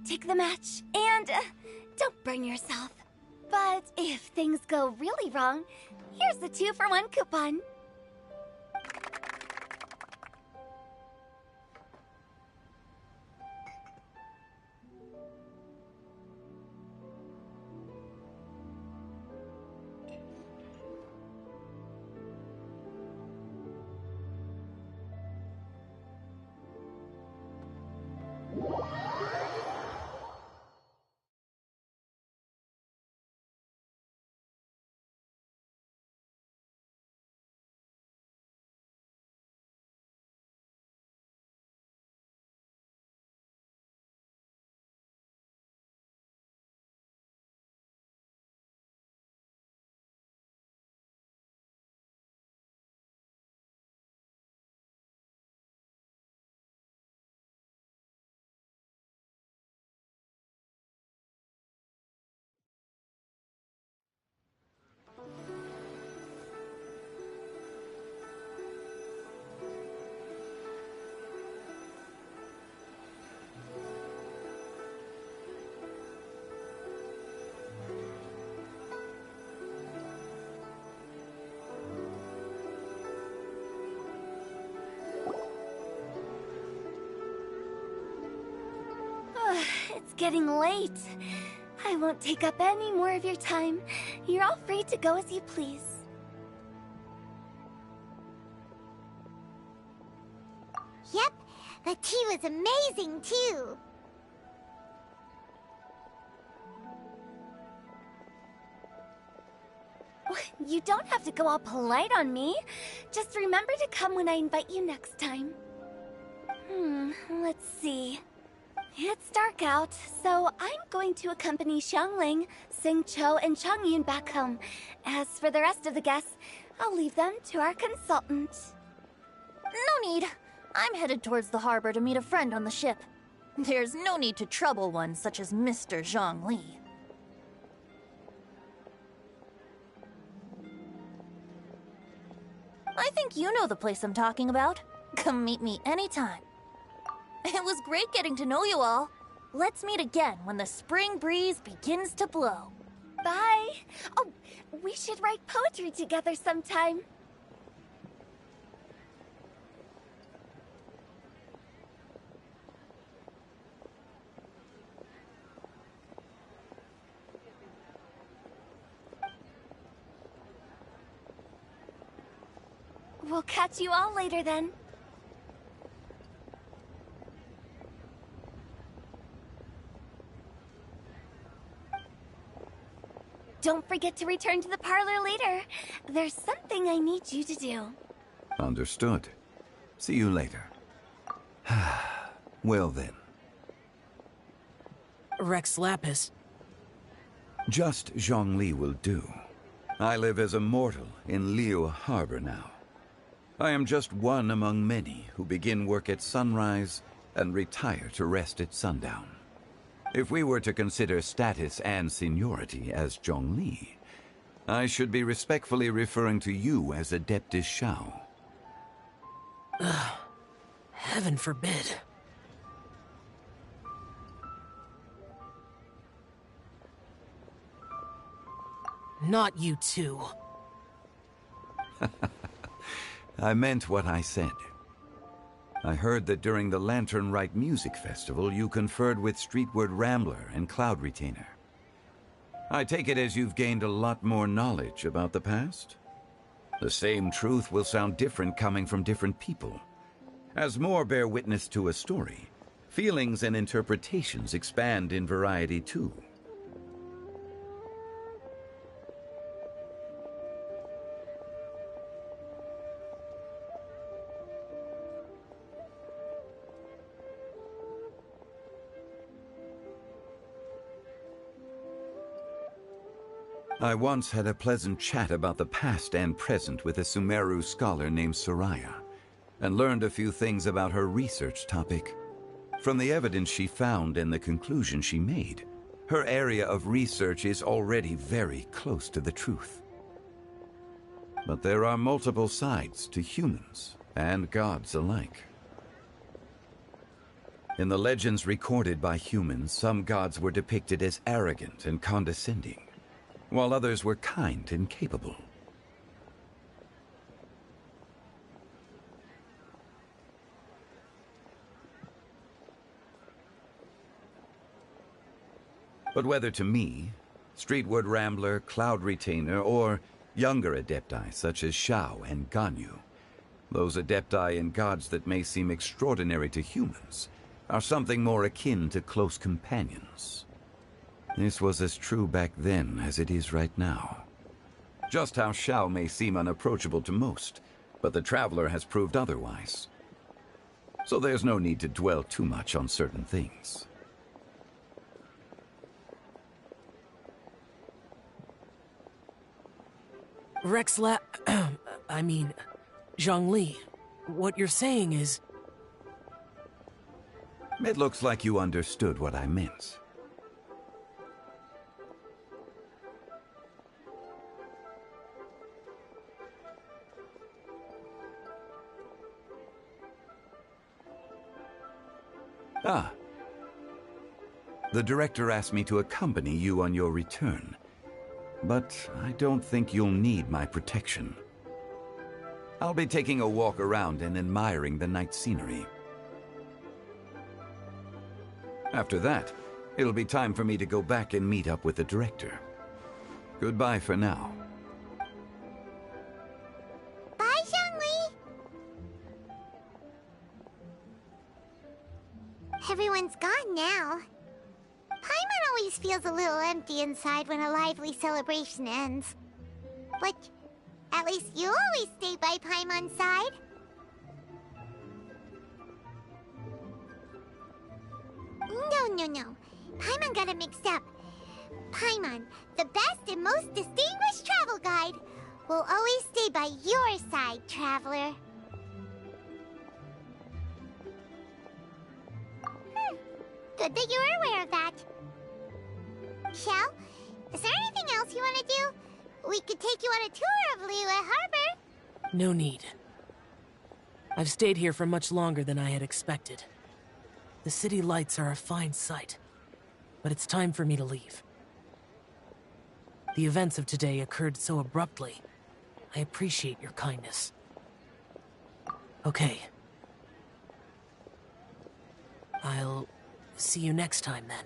Take the match, and don't burn yourself. But if things go really wrong, here's the 2-for-1 coupon. It's getting late. I won't take up any more of your time. You're all free to go as you please. Yep, the tea was amazing too. You don't have to go all polite on me. Just remember to come when I invite you next time. Let's see. It's dark out, so I'm going to accompany Xiangling, Xingqiu, and Changyun back home. As for the rest of the guests, I'll leave them to our consultant. No need. I'm headed towards the harbor to meet a friend on the ship. There's no need to trouble one such as Mr. Zhongli. I think you know the place I'm talking about. Come meet me anytime. It was great getting to know you all. Let's meet again when the spring breeze begins to blow. Bye. Oh, we should write poetry together sometime. We'll catch you all later then. Don't forget to return to the parlor later. There's something I need you to do. Understood. See you later. Well then. Rex Lapis. Just Zhongli will do. I live as a mortal in Liu Harbor now. I am just one among many who begin work at sunrise and retire to rest at sundown. If we were to consider status and seniority as Zhongli, I should be respectfully referring to you as Adeptus Shao. Heaven forbid. Not you too. I meant what I said. I heard that during the Lantern Rite Music Festival, you conferred with Streetward Rambler and Cloud Retainer. I take it as you've gained a lot more knowledge about the past? The same truth will sound different coming from different people. As more bear witness to a story, feelings and interpretations expand in variety too. I once had a pleasant chat about the past and present with a Sumeru scholar named Soraya, and learned a few things about her research topic. From the evidence she found and the conclusion she made, her area of research is already very close to the truth. But there are multiple sides to humans and gods alike. In the legends recorded by humans, some gods were depicted as arrogant and condescending, while others were kind and capable. But whether to me, Streetward Rambler, Cloud Retainer, or younger Adepti such as Shao and Ganyu, those Adepti and gods that may seem extraordinary to humans are something more akin to close companions. This was as true back then as it is right now. Just how Shao may seem unapproachable to most, but the Traveler has proved otherwise. So there's no need to dwell too much on certain things. Zhongli, what you're saying is... It looks like you understood what I meant. Ah. The director asked me to accompany you on your return, but I don't think you'll need my protection. I'll be taking a walk around and admiring the night scenery. After that, it'll be time for me to go back and meet up with the director. Goodbye for now. Bye, Zhongli! Everyone's gone now. Paimon always feels a little empty inside when a lively celebration ends. But at least you always stay by Paimon's side. No. Paimon got it mixed up. Paimon, the best and most distinguished travel guide, will always stay by your side, Traveler. Good that you're aware of that. Shell, is there anything else you want to do? We could take you on a tour of Liyue Harbor. No need. I've stayed here for much longer than I had expected. The city lights are a fine sight, but it's time for me to leave. The events of today occurred so abruptly. I appreciate your kindness. Okay. I'll see you next time, then.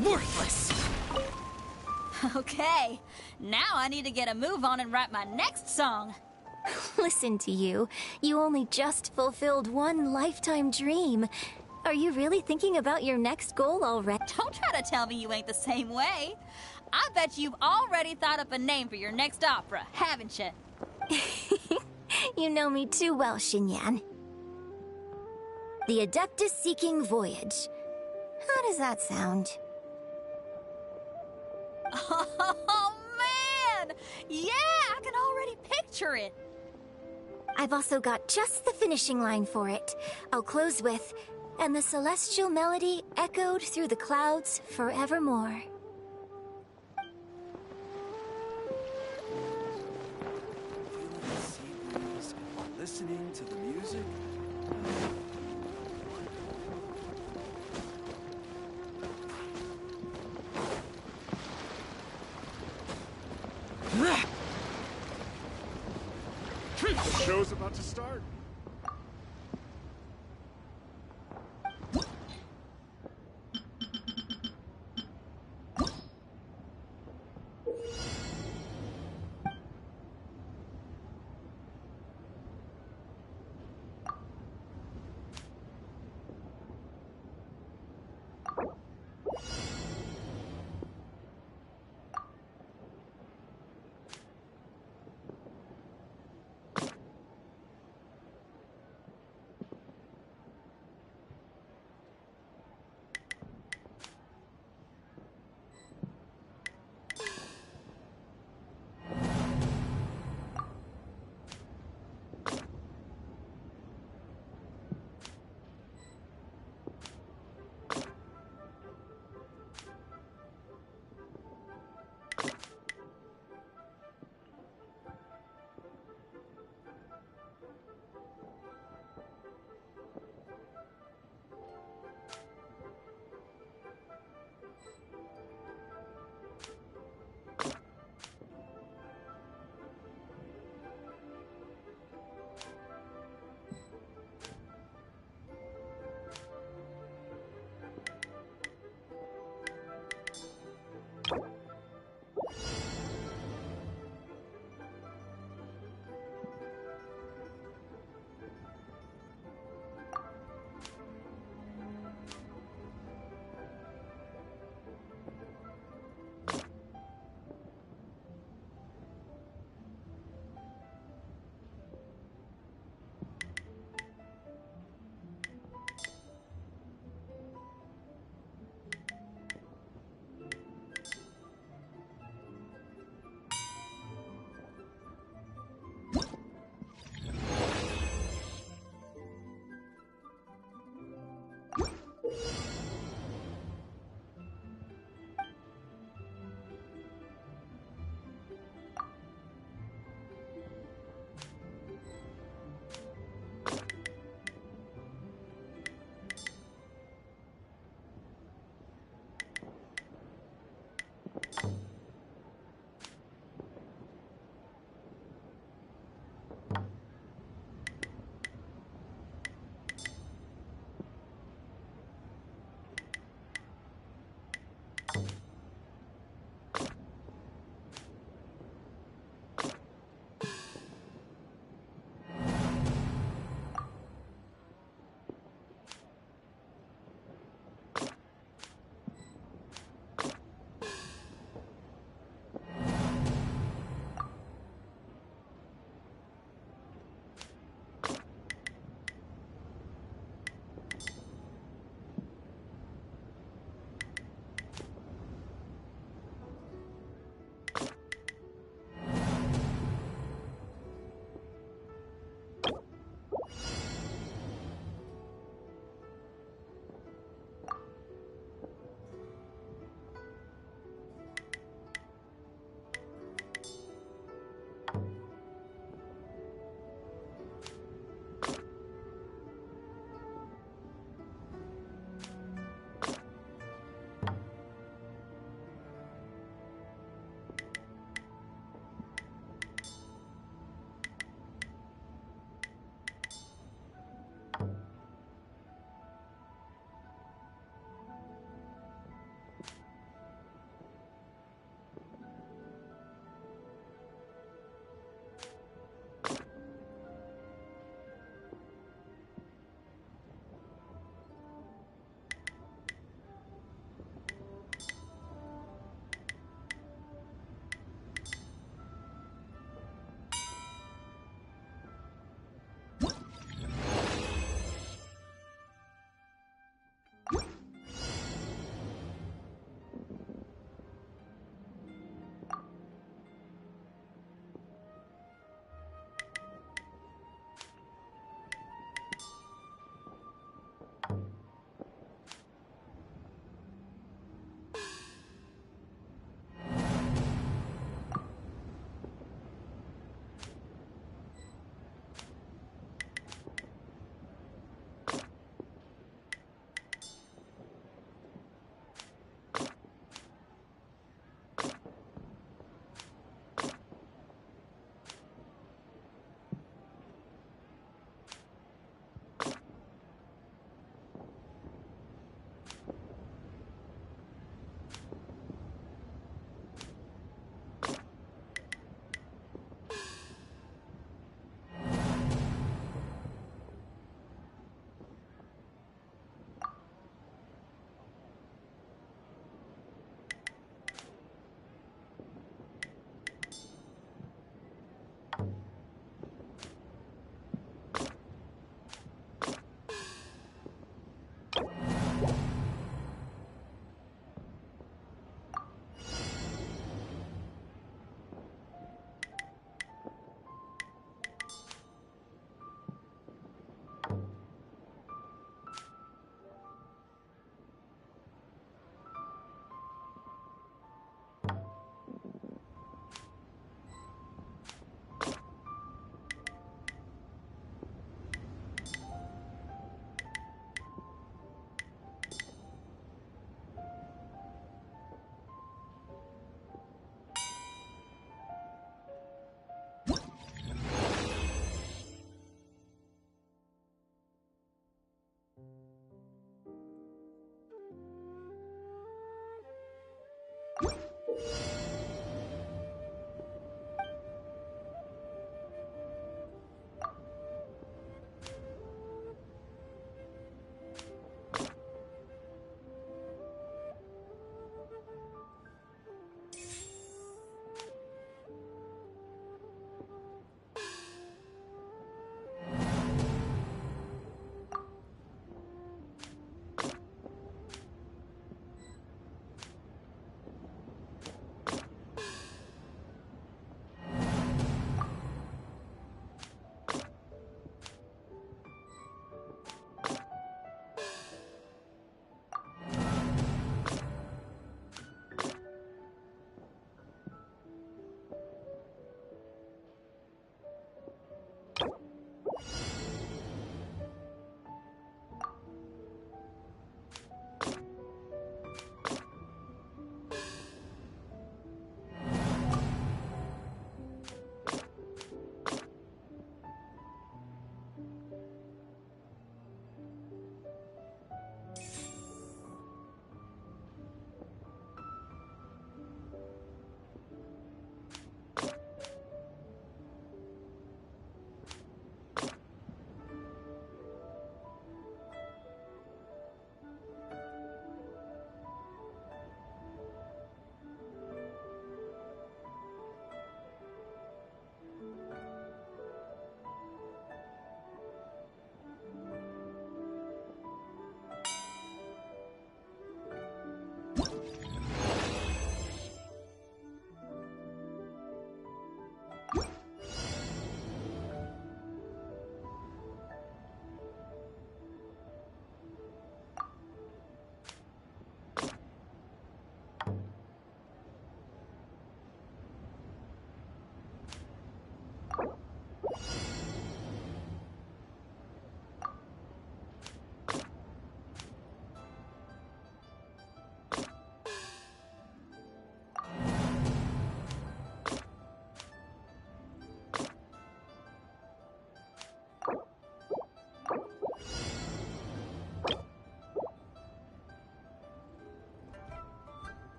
Worthless! Okay, now I need to get a move on and write my next song. Listen to you. You only just fulfilled one lifetime dream. Are you really thinking about your next goal already? Don't try to tell me you ain't the same way. I bet you've already thought up a name for your next opera, haven't you? You know me too well, Xinyan. The Adeptus Seeking Voyage. How does that sound? Oh, man! Yeah, I can already picture it. I've also got just the finishing line for it. I'll close with, "And the celestial melody echoed through the clouds forevermore." Listening to the music. The show's about to start.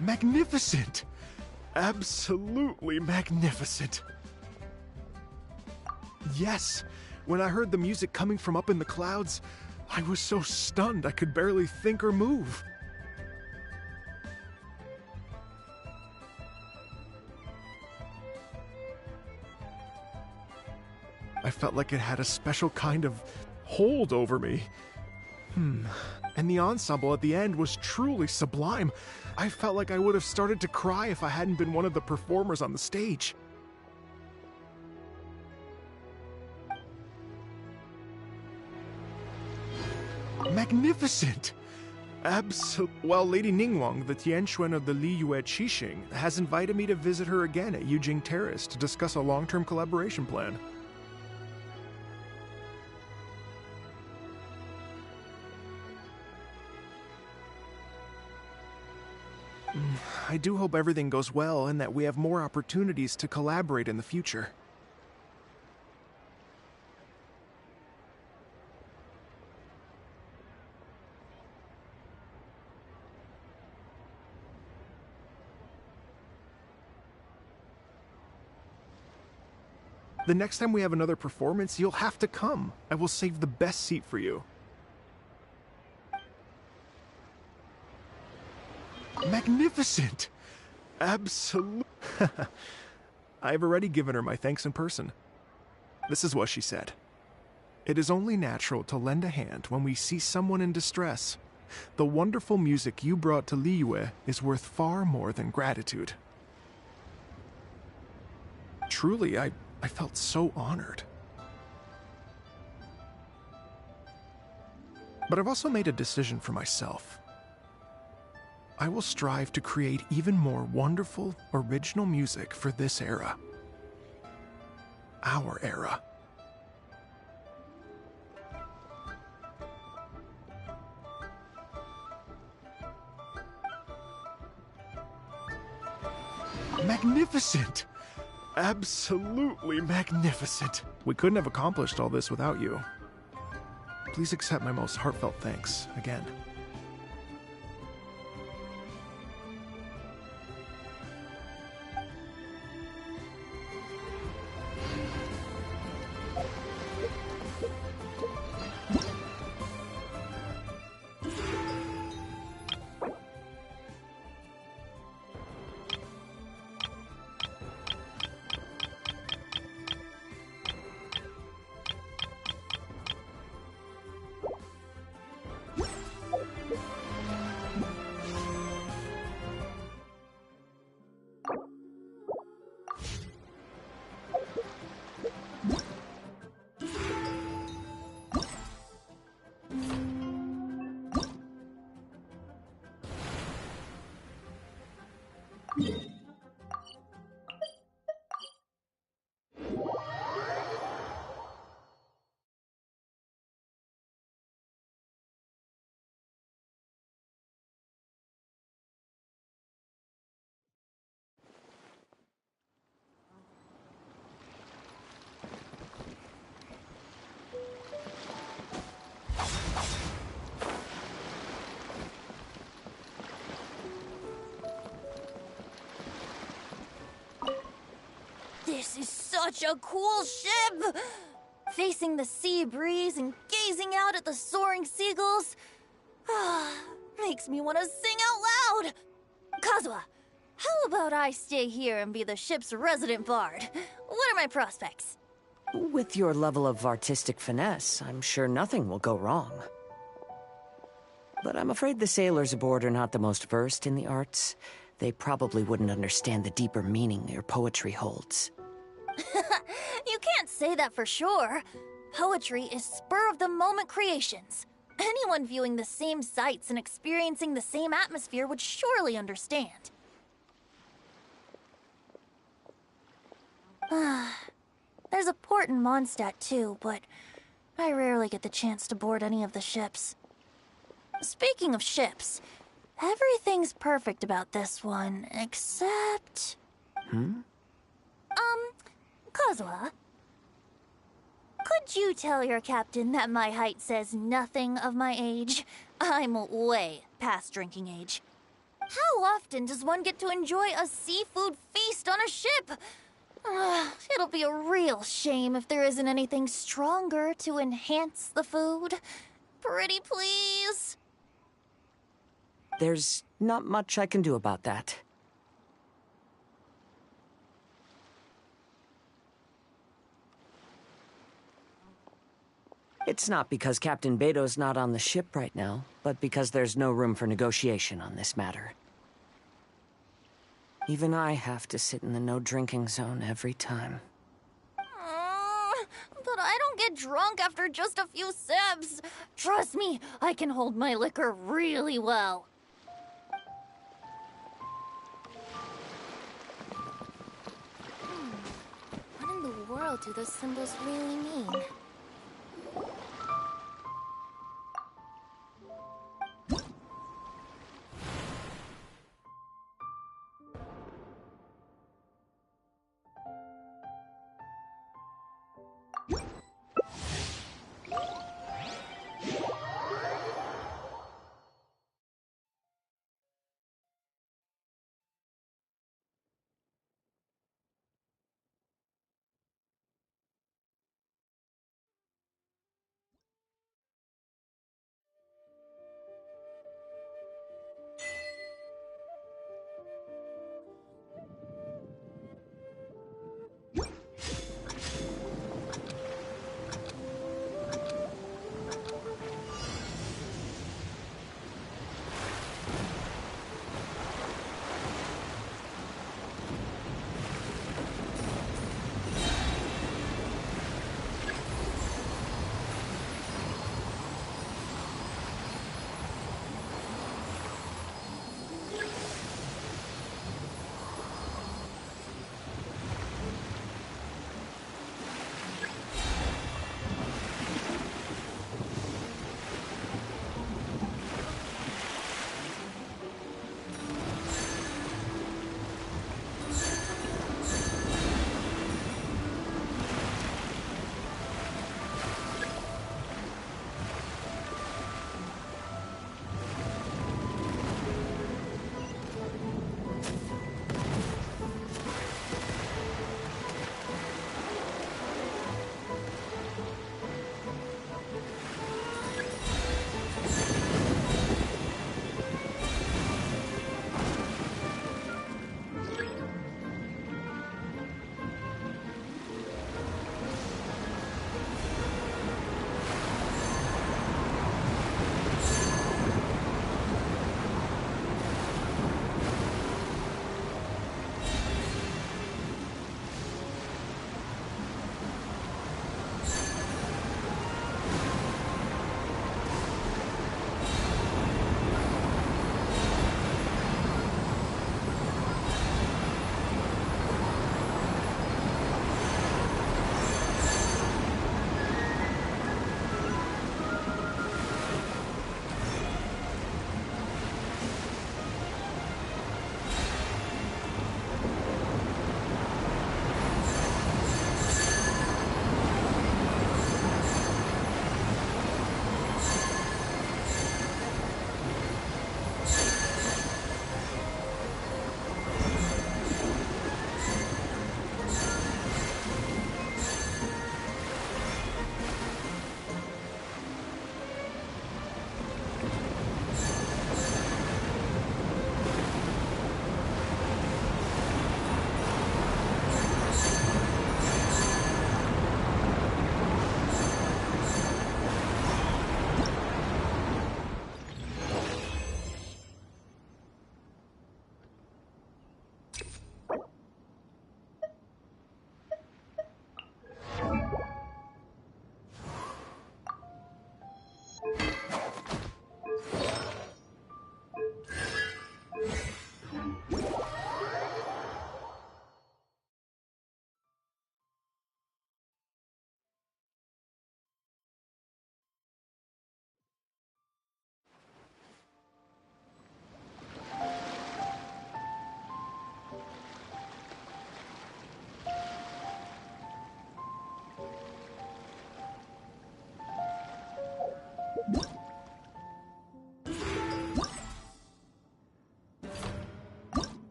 Magnificent! Absolutely magnificent! Yes, when I heard the music coming from up in the clouds, I was so stunned I could barely think or move. I felt like it had a special kind of hold over me. And the ensemble at the end was truly sublime. I felt like I would have started to cry if I hadn't been one of the performers on the stage. Magnificent! Well, Lady Ningguang, the Tianquan of the Liyue Qixing, has invited me to visit her again at Yujing Terrace to discuss a long-term collaboration plan. I do hope everything goes well and that we have more opportunities to collaborate in the future. The next time we have another performance, you'll have to come. I will save the best seat for you. Magnificent! Absolute. I've already given her my thanks in person. This is what she said. It is only natural to lend a hand when we see someone in distress. The wonderful music you brought to Liyue is worth far more than gratitude. Truly, I felt so honored. But I've also made a decision for myself. I will strive to create even more wonderful, original music for this era. Our era. Magnificent! Absolutely magnificent! We couldn't have accomplished all this without you. Please accept my most heartfelt thanks again. This is such a cool ship! Facing the sea breeze and gazing out at the soaring seagulls. Makes me want to sing out loud! Kazuha, how about I stay here and be the ship's resident bard? What are my prospects? With your level of artistic finesse, I'm sure nothing will go wrong. But I'm afraid the sailors aboard are not the most versed in the arts. They probably wouldn't understand the deeper meaning your poetry holds. You can't say that for sure. Poetry is spur-of-the-moment creations. Anyone viewing the same sights and experiencing the same atmosphere would surely understand. There's a port in Mondstadt too, but I rarely get the chance to board any of the ships. Speaking of ships, everything's perfect about this one, except... Kozua, could you tell your captain that my height says nothing of my age? I'm way past drinking age. How often does one get to enjoy a seafood feast on a ship? It'll be a real shame if there isn't anything stronger to enhance the food. Pretty please. There's not much I can do about that. It's not because Captain Beto's not on the ship right now, but because there's no room for negotiation on this matter. Even I have to sit in the no-drinking zone every time. But I don't get drunk after just a few sips. Trust me, I can hold my liquor really well. What in the world do those symbols really mean?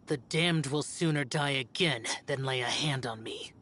The damned will sooner die again than lay a hand on me.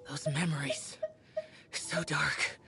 Those memories. So dark.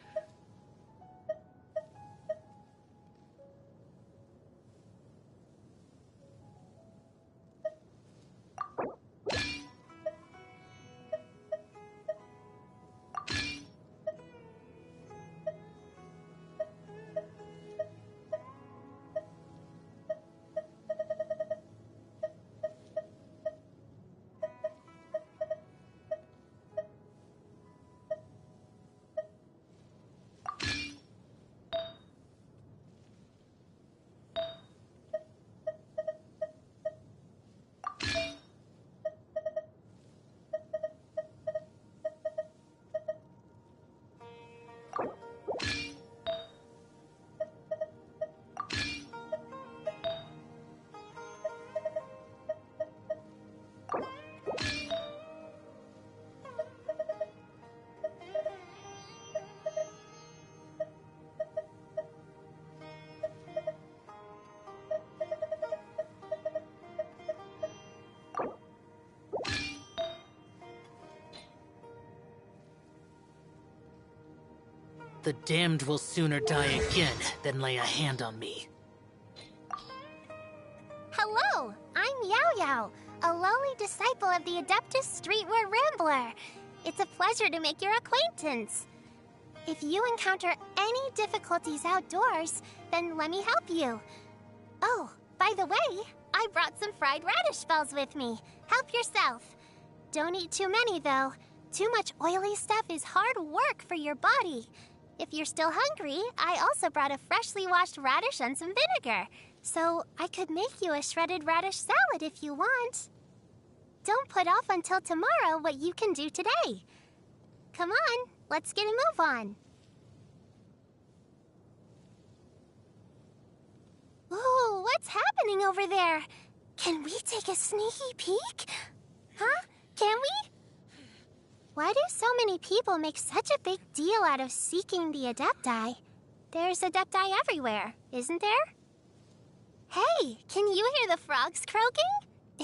The damned will sooner die again than lay a hand on me. Hello, I'm Yao Yao, a lowly disciple of the Adeptus Streetwear Rambler. It's a pleasure to make your acquaintance. If you encounter any difficulties outdoors, then let me help you. Oh, by the way, I brought some fried radish balls with me. Help yourself. Don't eat too many, though. Too much oily stuff is hard work for your body. If you're still hungry, I also brought a freshly washed radish and some vinegar. So I could make you a shredded radish salad if you want. Don't put off until tomorrow what you can do today. Come on, let's get a move on. Ooh, what's happening over there? Can we take a sneaky peek? Huh? Can we? Why do so many people make such a big deal out of seeking the Adepti? There's Adepti everywhere, isn't there? Hey, can you hear the frogs croaking?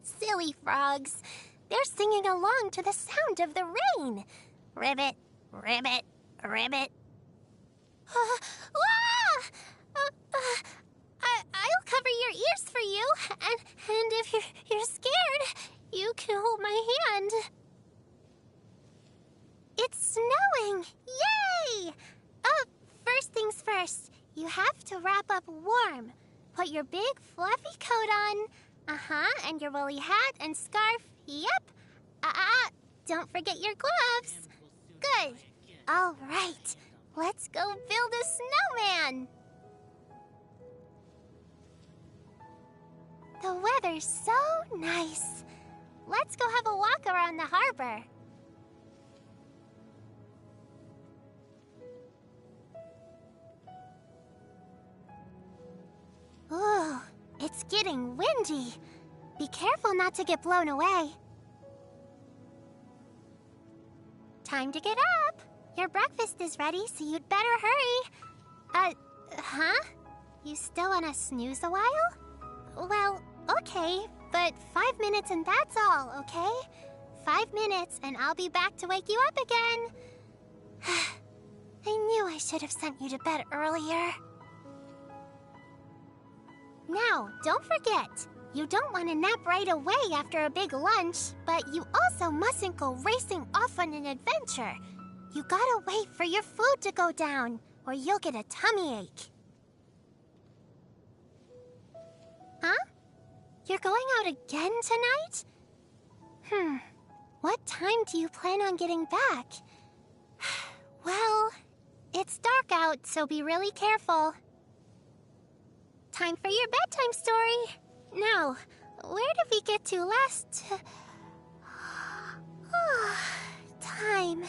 Silly frogs. They're singing along to the sound of the rain. Ribbit, ribbit, ribbit. I'll cover your ears for you, and if you're scared, you can hold my hand. It's snowing! Yay! First things first, you have to wrap up warm. Put your big fluffy coat on. And your woolly hat and scarf. Yep. Don't forget your gloves. Good. All right. Let's go build a snowman. The weather's so nice. Let's go have a walk around the harbor. Ooh, it's getting windy. Be careful not to get blown away. Time to get up. Your breakfast is ready, so you'd better hurry. You still wanna snooze a while? Well, okay, but 5 minutes and that's all, okay? 5 minutes and I'll be back to wake you up again. I knew I should have sent you to bed earlier. Now, don't forget, you don't want to nap right away after a big lunch, but you also mustn't go racing off on an adventure. You gotta wait for your food to go down, or you'll get a tummy ache. Huh? You're going out again tonight? What time do you plan on getting back? Well, it's dark out, so be really careful. Time for your bedtime story. Now, where did we get to last? Time.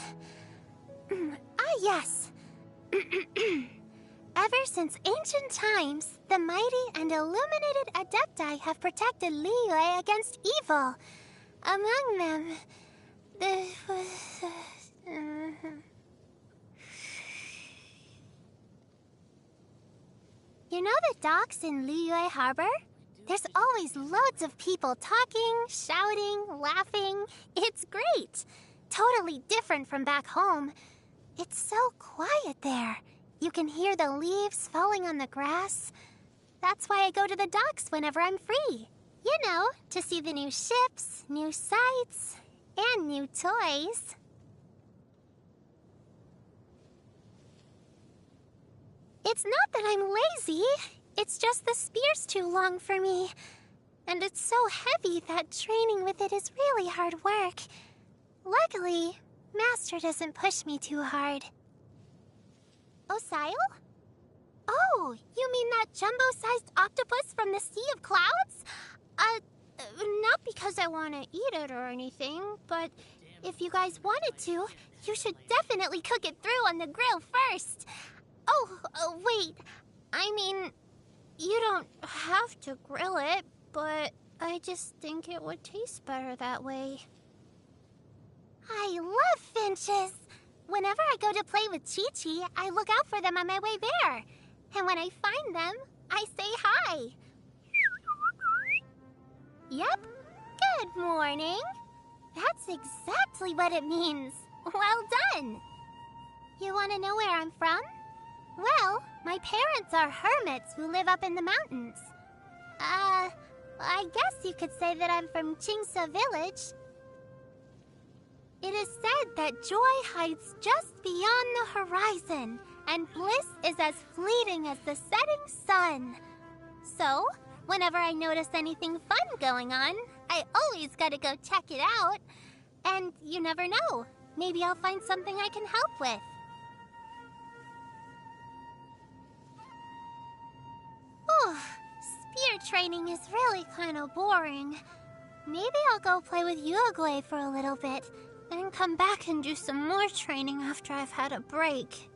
Yes. Ever since ancient times, the mighty and illuminated Adepti have protected Liyue against evil. Among them, You know the docks in Liyue Harbor? There's always loads of people talking, shouting, laughing. It's great. Totally different from back home. It's so quiet there. You can hear the leaves falling on the grass. That's why I go to the docks whenever I'm free. You know, to see the new ships, new sights, and new toys. It's not that I'm lazy. It's just the spear's too long for me. And it's so heavy that training with it is really hard work. Luckily, Master doesn't push me too hard. Osile? Oh, you mean that jumbo-sized octopus from the Sea of Clouds? Not because I want to eat it or anything, but if you guys wanted to, you should definitely cook it through on the grill first. Oh, wait. I mean, you don't have to grill it, but I just think it would taste better that way. I love finches. Whenever I go to play with Chi-Chi, I look out for them on my way there. And when I find them, I say hi. Yep. Good morning. That's exactly what it means. Well done. You want to know where I'm from? Well, my parents are hermits who live up in the mountains. I guess you could say that I'm from Chingsa village. It is said that joy hides just beyond the horizon, and bliss is as fleeting as the setting sun. So, whenever I notice anything fun going on, I always gotta go check it out. And you never know, maybe I'll find something I can help with. Spear training is really kind of boring. Maybe I'll go play with Uruguay for a little bit, then come back and do some more training after I've had a break.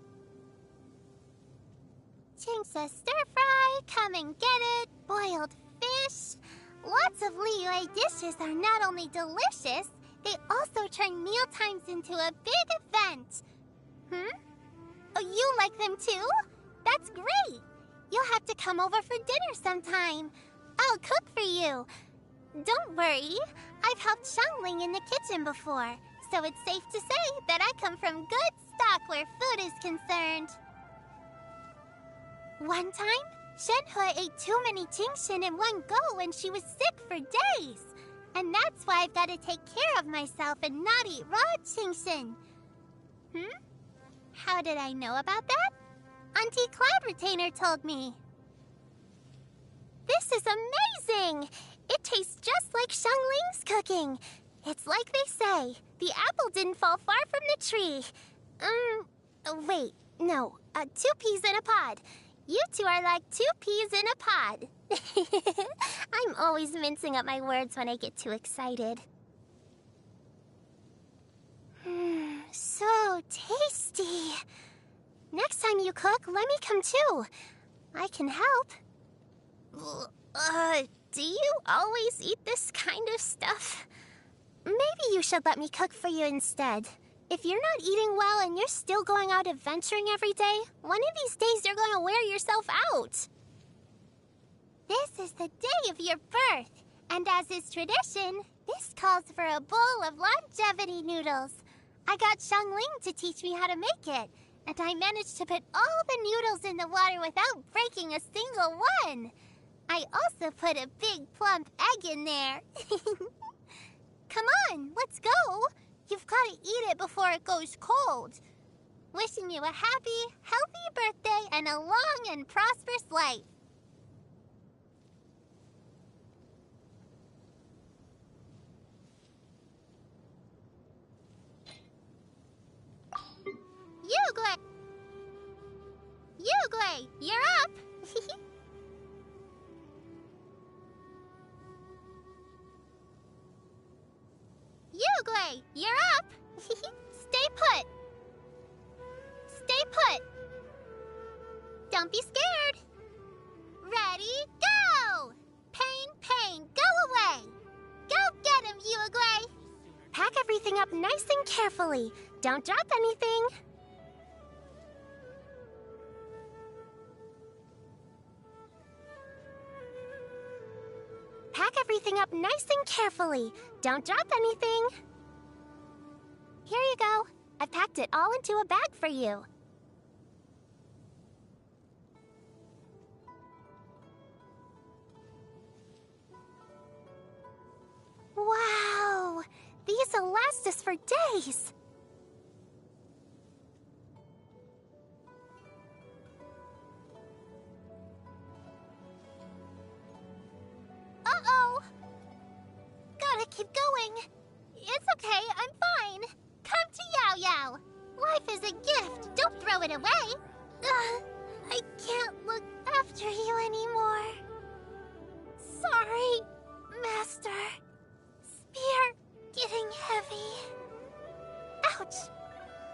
Chingsa stir-fry, come and get it, boiled fish. Lots of Liyue dishes are not only delicious, they also turn mealtimes into a big event. Oh, you like them too? That's great! You'll have to come over for dinner sometime. I'll cook for you. Don't worry. I've helped Xiangling in the kitchen before, so it's safe to say that I come from good stock where food is concerned. One time, Shenhe ate too many Genshin in one go and she was sick for days. And that's why I've got to take care of myself and not eat raw Genshin. How did I know about that? Auntie Cloud Retainer told me. This is amazing! It tastes just like Xiangling's cooking. It's like they say, the apple didn't fall far from the tree. Wait, no, 2 peas in a pod. You two are like 2 peas in a pod. I'm always mincing up my words when I get too excited. So tasty. Next time you cook, let me come too. I can help. Do you always eat this kind of stuff? Maybe you should let me cook for you instead. If you're not eating well and you're still going out adventuring every day, one of these days you're going to wear yourself out. This is the day of your birth, and as is tradition, this calls for a bowl of longevity noodles. I got Xiangling to teach me how to make it, and I managed to put all the noodles in the water without breaking a single one. I also put a big plump egg in there. Come on, let's go. You've got to eat it before it goes cold. Wishing you a happy, healthy birthday and a long and prosperous life. Yugui, you're up. Yugui, you're up. Stay put. Stay put. Don't be scared. Ready, go! Pain, go away. Go get him, Yugui. Pack everything up nice and carefully. Don't drop anything. Pack everything up nice and carefully. Don't drop anything. Here you go. I've packed it all into a bag for you. Wow! These will last us for days. Uh-oh! Gotta keep going. It's okay, I'm fine. Come to Yao Yao. Life is a gift, don't throw it away. I can't look after you anymore. Sorry, Master. Spear getting heavy. Ouch!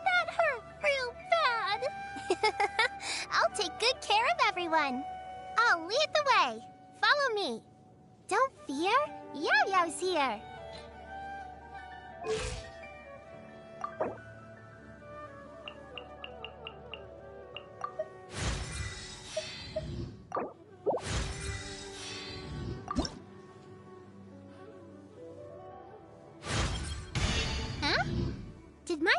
That hurt real bad. I'll take good care of everyone. I'll lead the way. Follow me. Don't fear, Yao Yao's here. Huh? Did my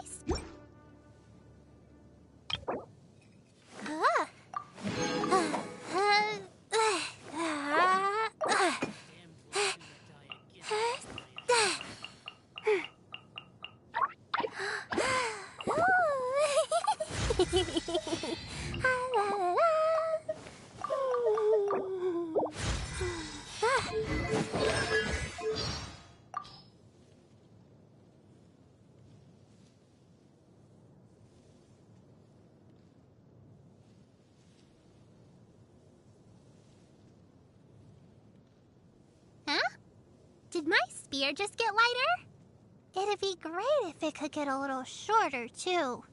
Did my spear just get lighter? It'd be great if it could get a little shorter, too.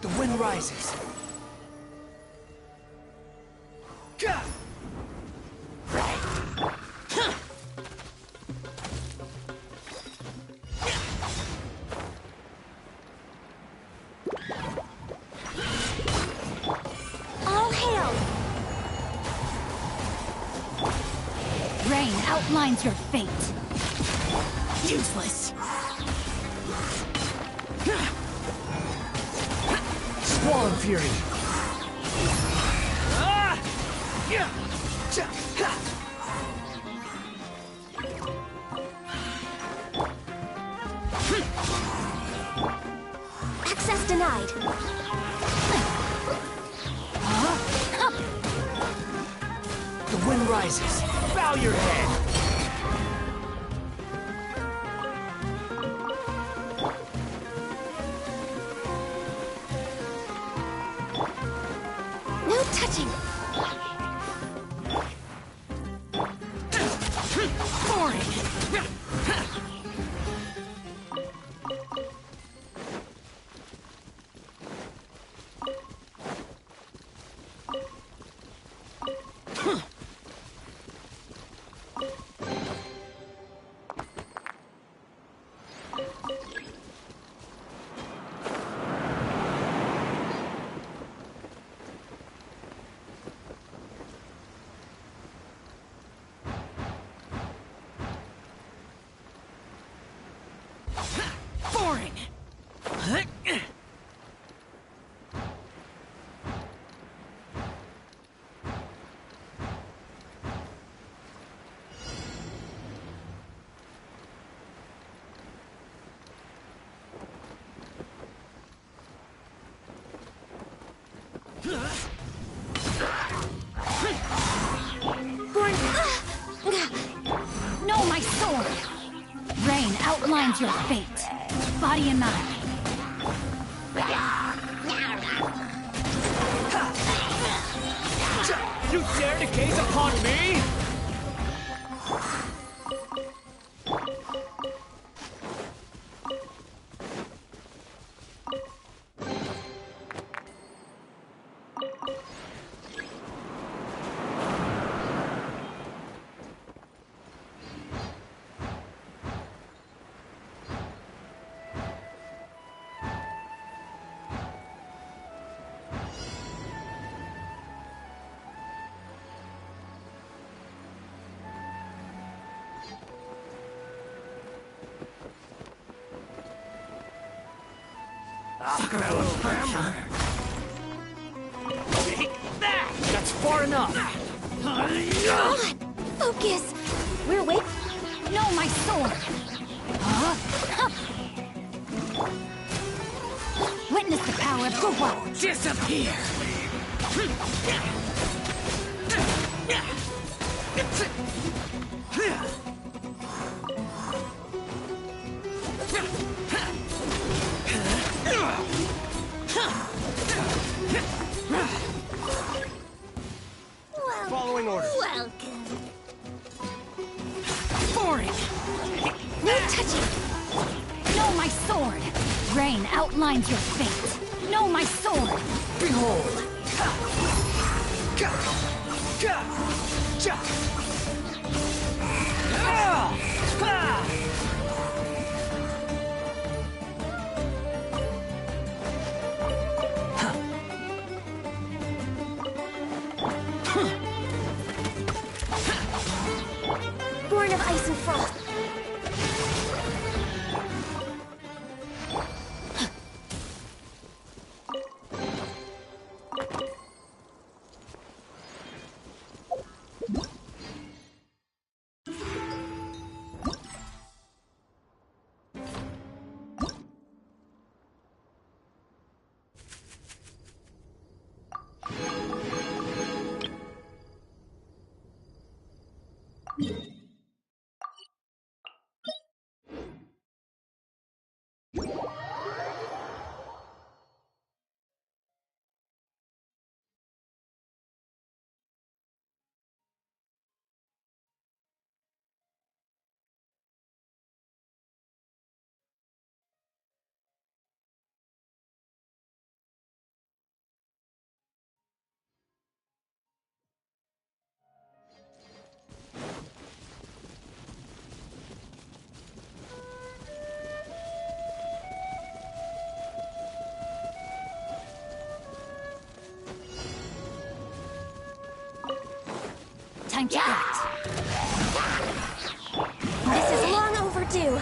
The wind rises. Gah! All hail! Rain outlines your fate. Useless. Squall and Fury. Ah! Yeah! Cha! Ha! Access denied. The wind rises. Bow your head. No touching. Boring. Boring. No, my sword! Rain outlines your fate. Body and mind. You dare to gaze upon me? Take that! That's far enough! God! Focus! We're wait. No, my sword! Witness the power of Guhua! Disappear! Following orders. Welcome. Boring! No touching! No, my sword! Rain outlines your fate. No, my sword! Behold! Born of ice and frost. time to act. This is long overdue.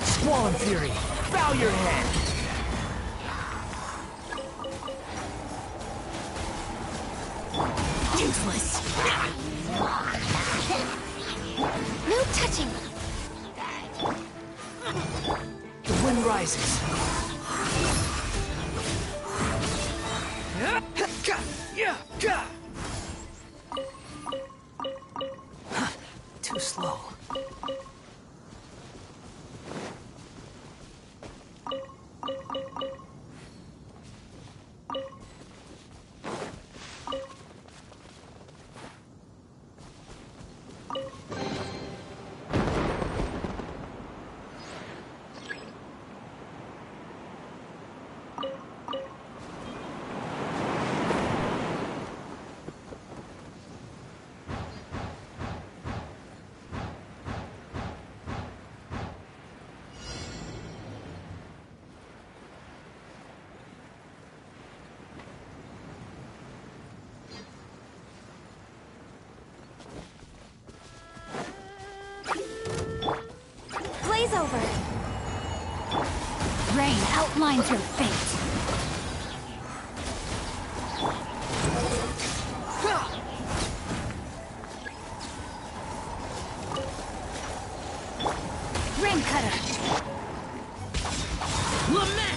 Squall and Fury, bow your head! Useless. No touching. The wind rises. Too slow. Blaze over. Rain outlines your fate. Rain cutter. Lament!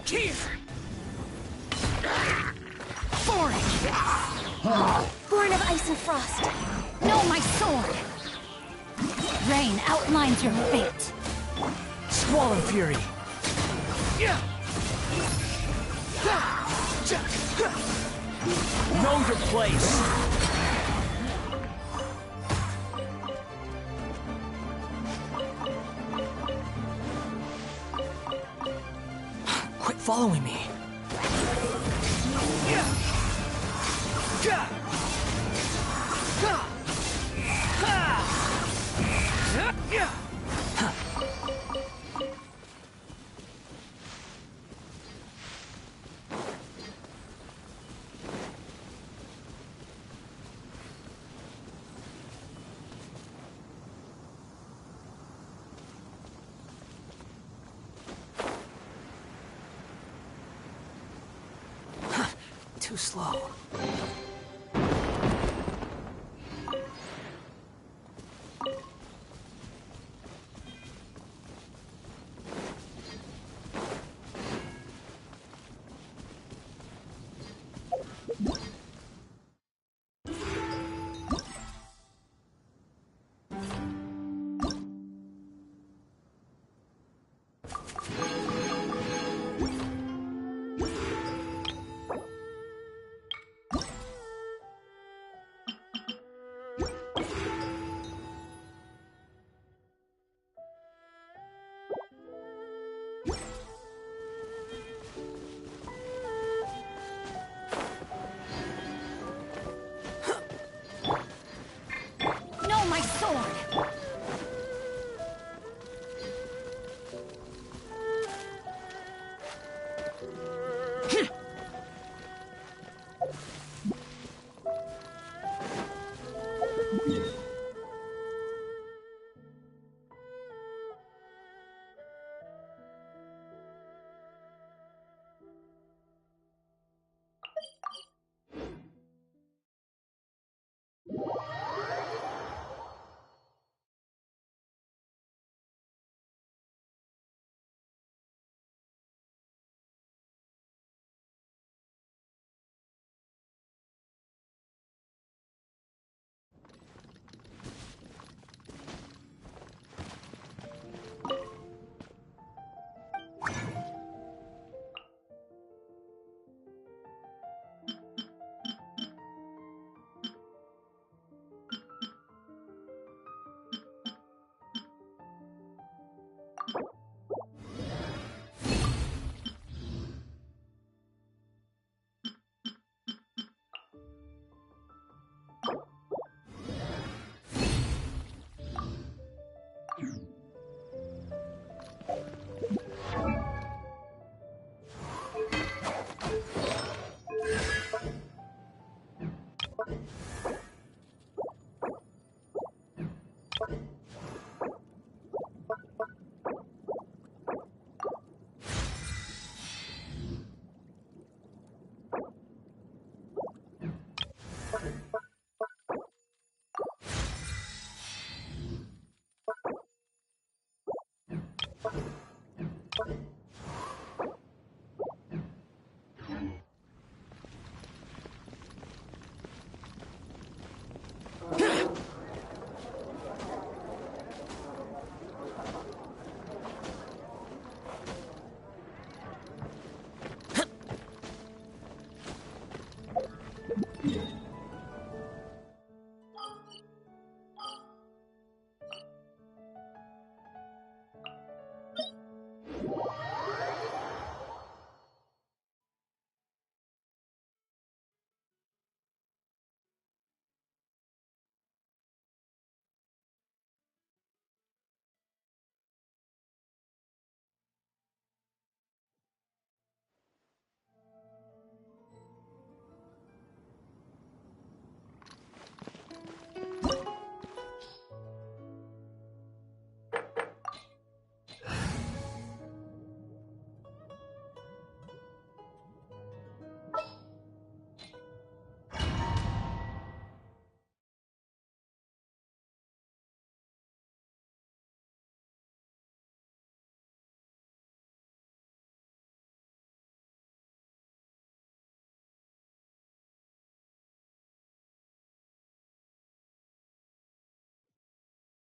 Here! Born of ice and frost. No, my sword. Rain outlines your fate. Squall and Fury. Know your place. Quit following me. Too slow. No, my sword.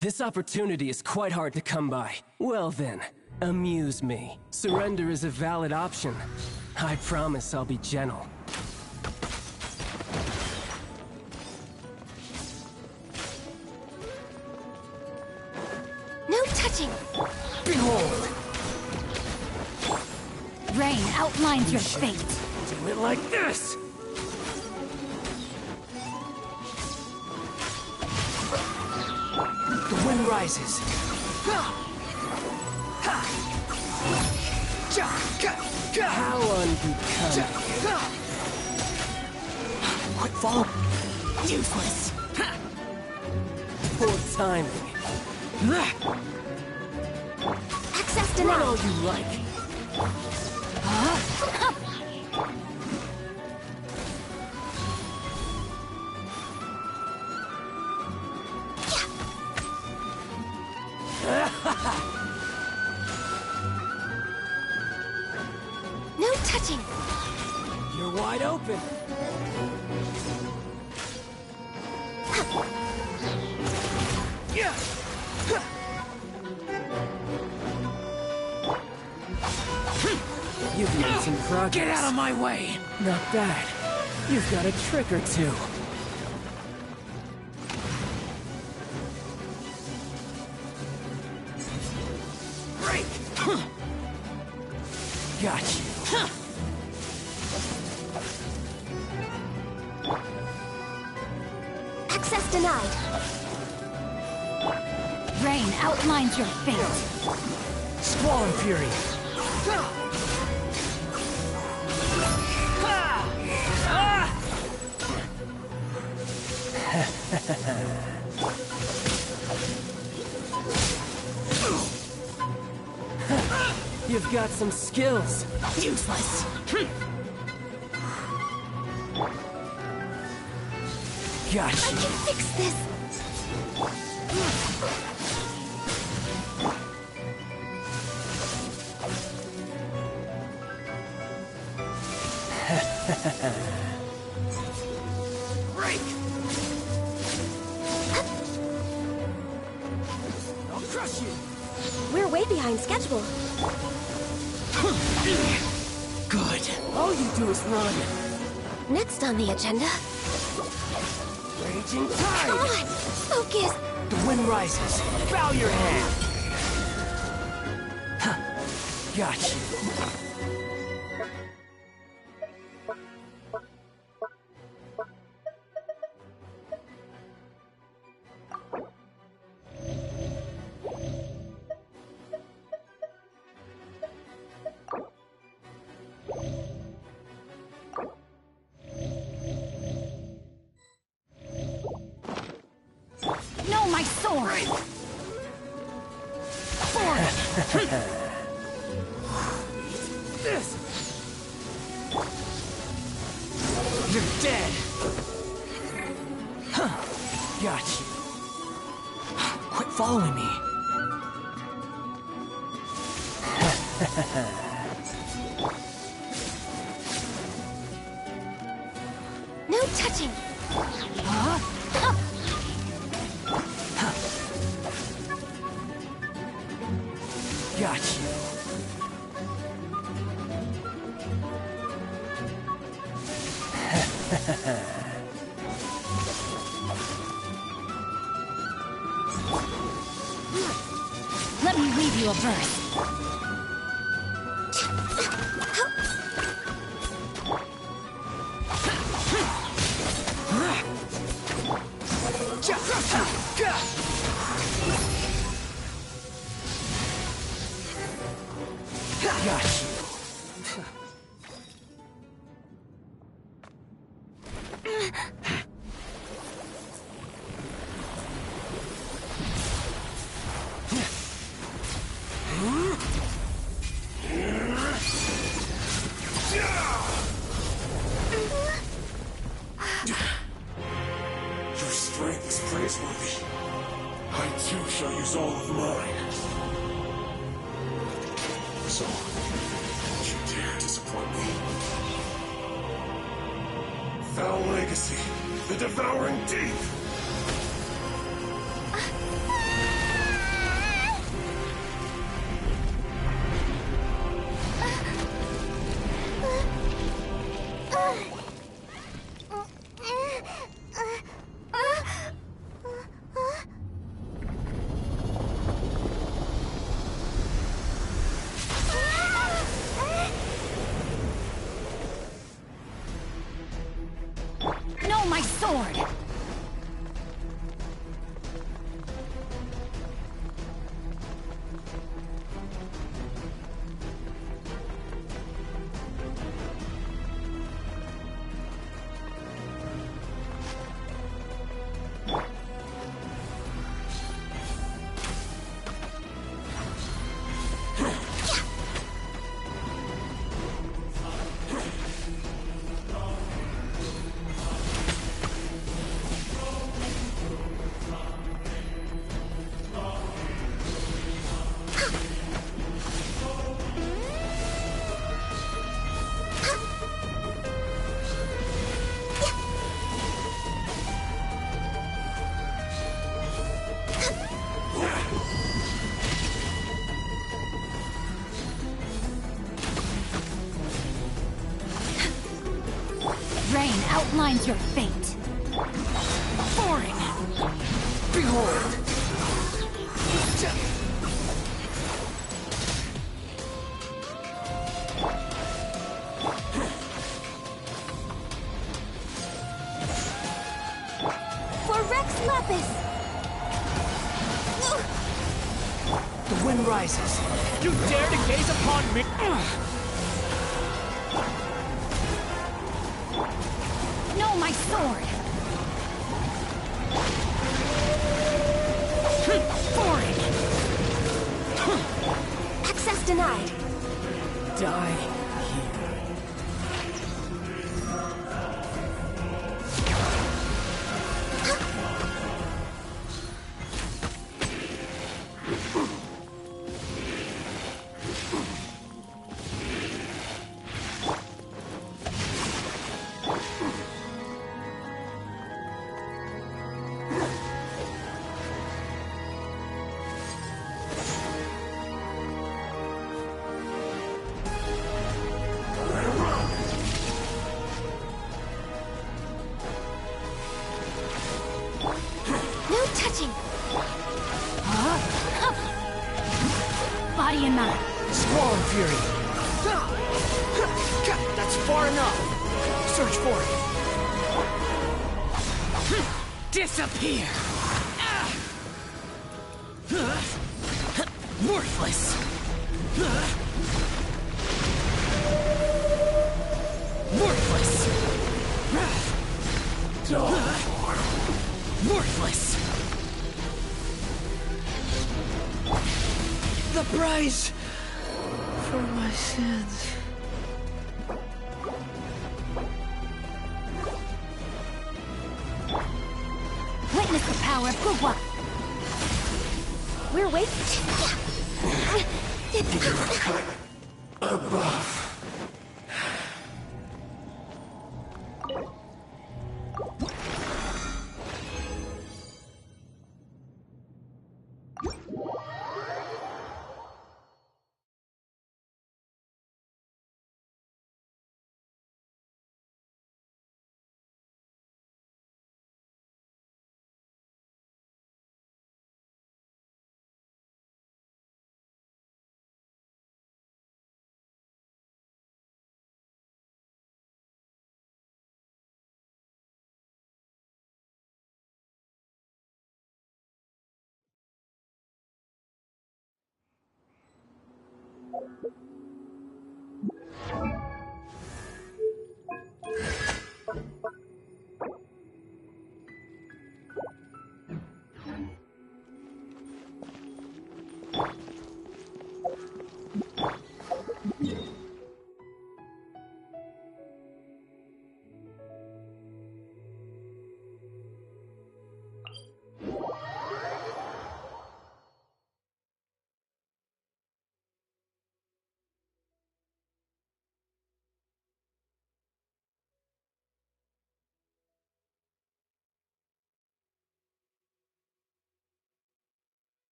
This opportunity is quite hard to come by. Well then, amuse me. Surrender is a valid option. I promise I'll be gentle. No touching! Behold! Rain outlines your fate. Do it like this! The wind rises. How unbecoming. What follow? Useless. Poor timing. Access Run denied. all you like. No touching. You're wide open. You've made some progress. Get out of my way! Not bad. You've got a trick or two. Break! Got you. Access denied. Rain outlines your fate. Squall and Fury. You've got some skills. Useless. Got I you. can fix this. Break! I'll crush you! We're way behind schedule. Good. All you do is run. Next on the agenda. Raging Come tide. on! Focus! The wind rises. Bow your head. Huh. Got you. No, my sword! This! You're dead! Got you. Quit following me. No touching! Got you. Let me leave you a verse. Got you. Your strength is praiseworthy. I too shall use all of mine. So, don't you dare disappoint me. Foul legacy, the devouring deep! No, my sword! Rain outlines your fate. Boring! Behold! For Rex Lapis! The wind rises. You dare to gaze upon me? No, my sword! Boring! Access denied. Die here. No touching! Body and mind. Squall and Fury. That's far enough. Search for it. Disappear. Worthless. Worthless. Worthless. the price for my sins. Witness the power of Gugwa. We're waiting. A buff.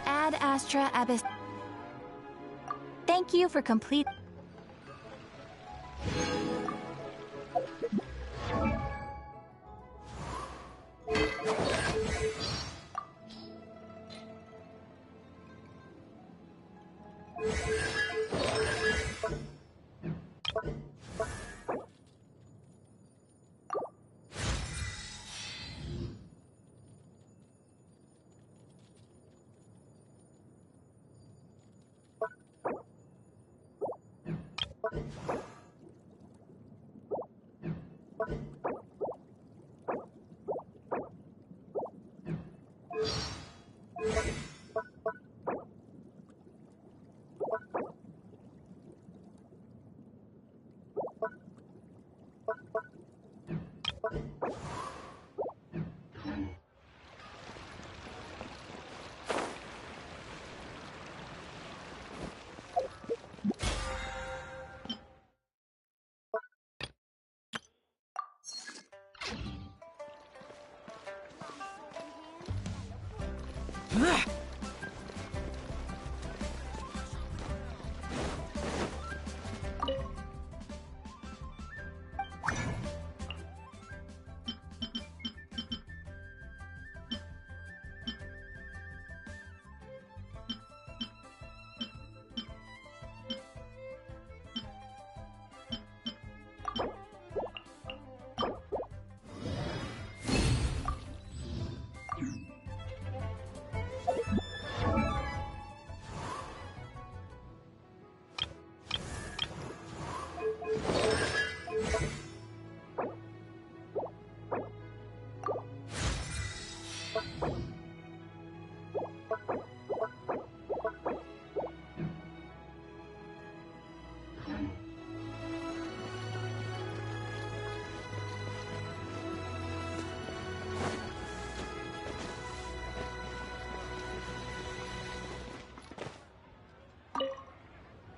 Ad Astra Abyss. Thank you for complete.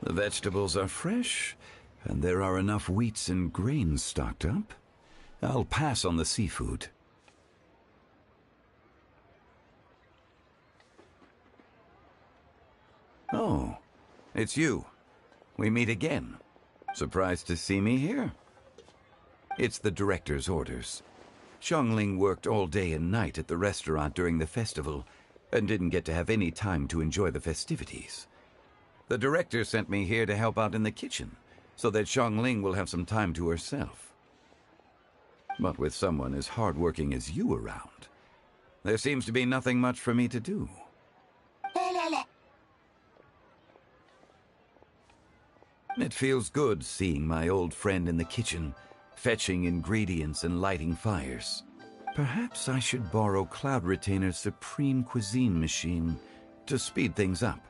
The vegetables are fresh, and there are enough wheats and grains stocked up. I'll pass on the seafood. Oh, it's you. We meet again. Surprised to see me here? It's the director's orders. Xiangling worked all day and night at the restaurant during the festival and didn't get to have any time to enjoy the festivities. The director sent me here to help out in the kitchen, so that Xiangling will have some time to herself. But with someone as hardworking as you around, there seems to be nothing much for me to do. It feels good seeing my old friend in the kitchen, fetching ingredients and lighting fires. Perhaps I should borrow Cloud Retainer's Supreme Cuisine machine to speed things up.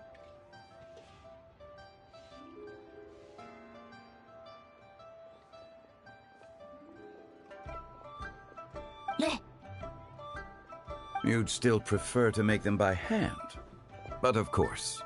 You'd still prefer to make them by hand, but of course.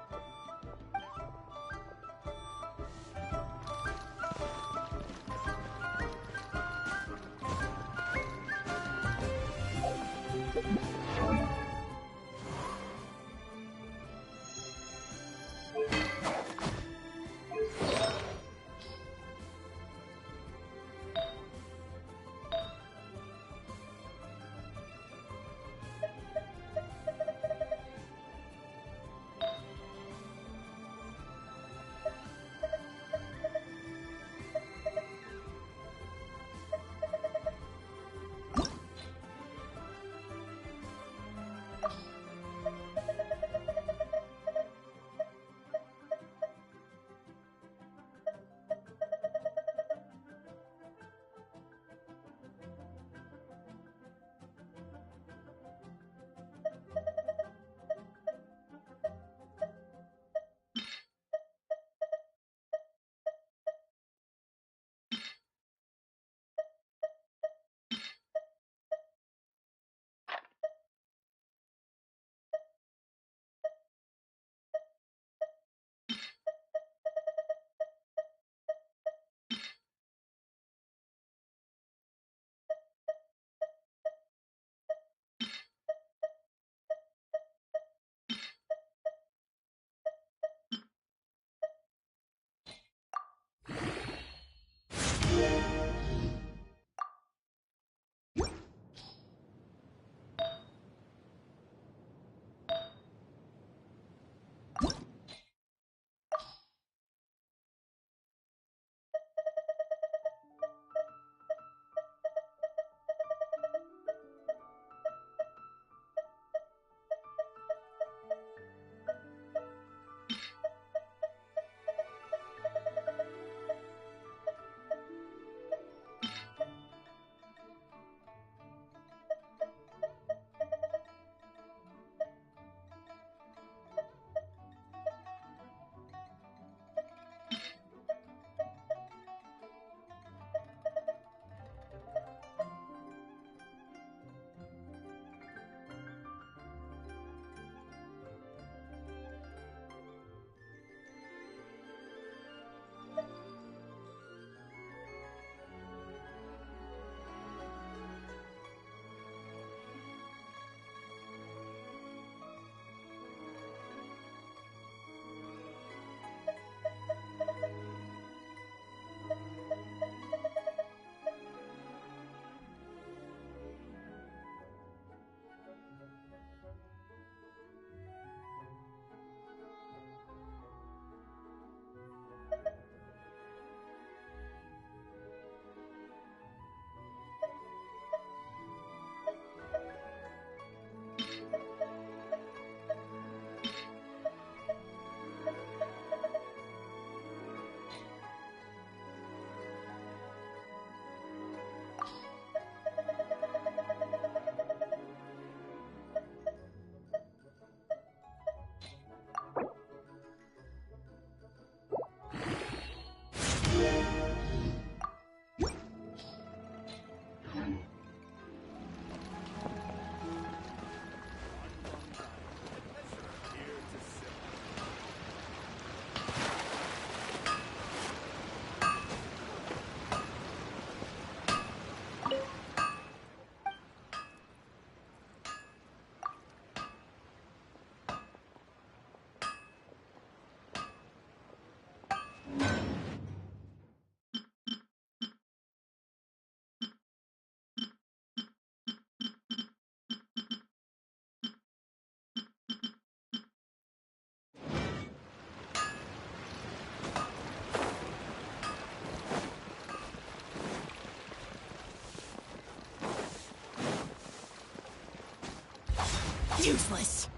Useless.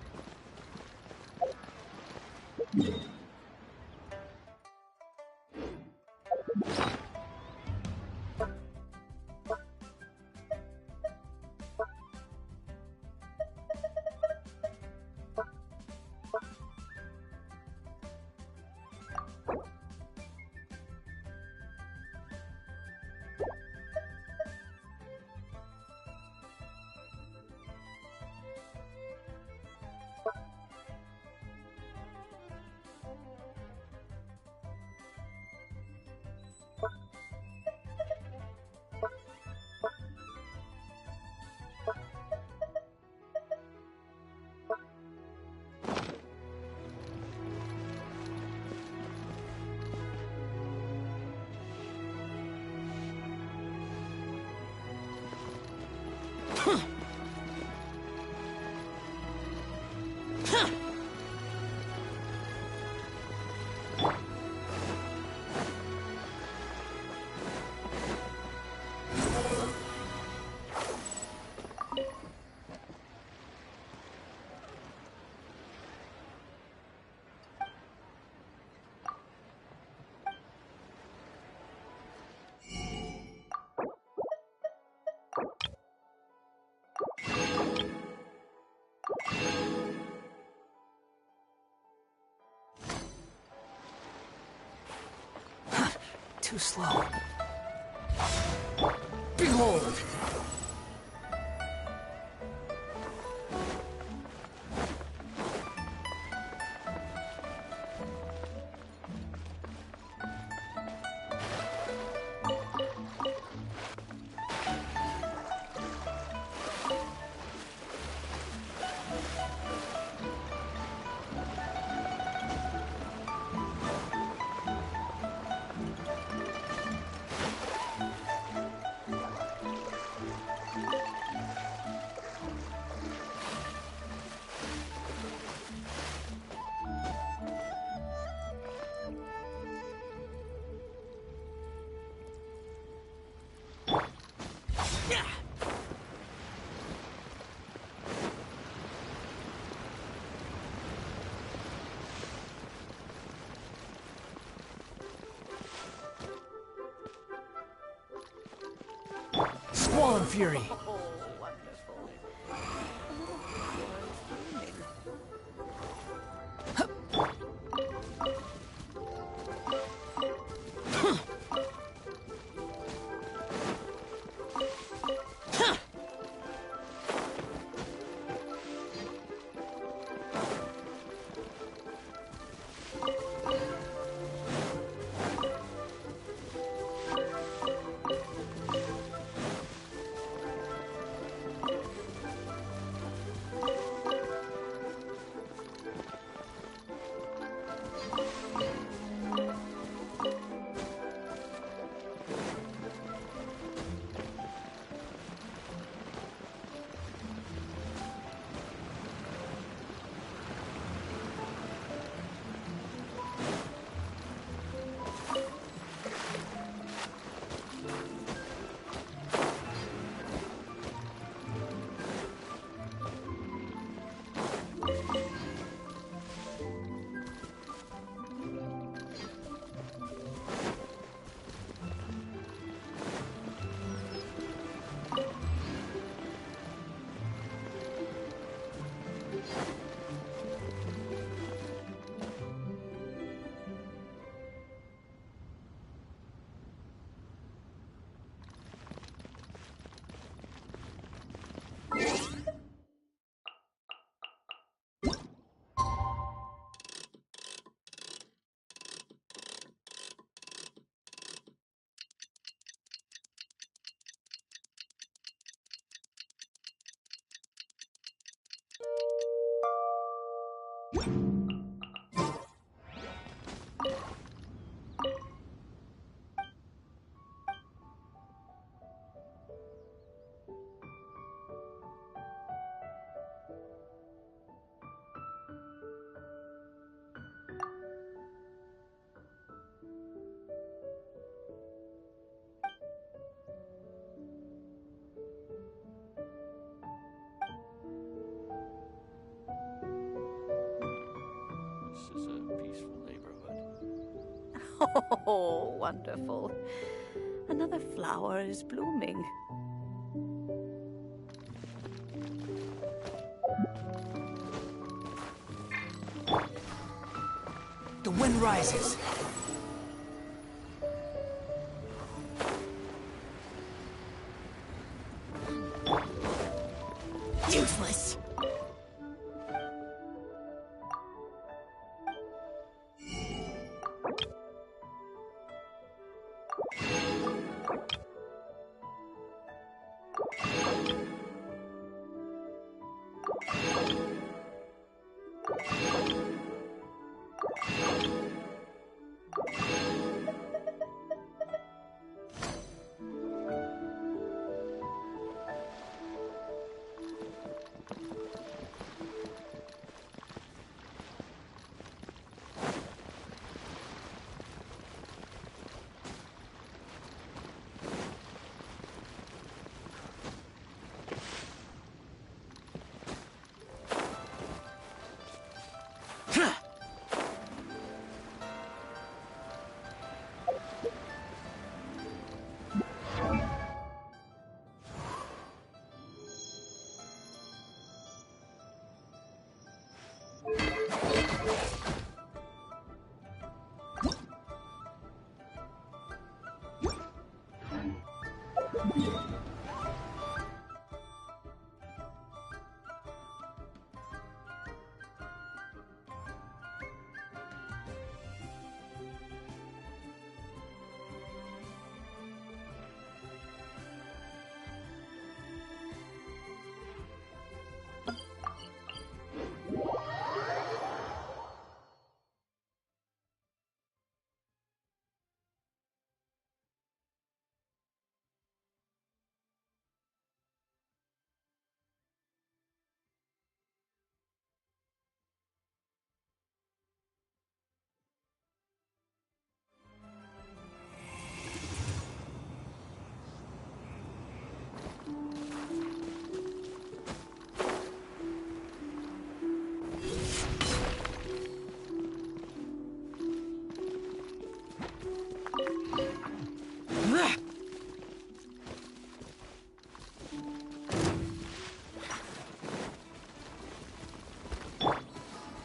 Too slow. Behold! Squall and Fury. Oh, wonderful. Another flower is blooming. The wind rises. Useless.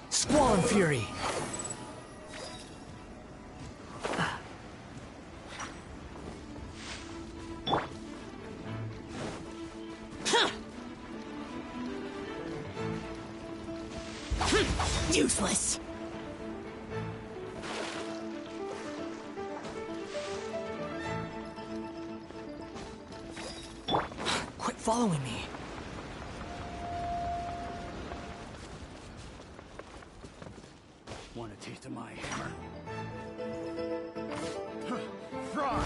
Squall and Fury. Useless. Quit following me. Want a taste of my hammer? Fry!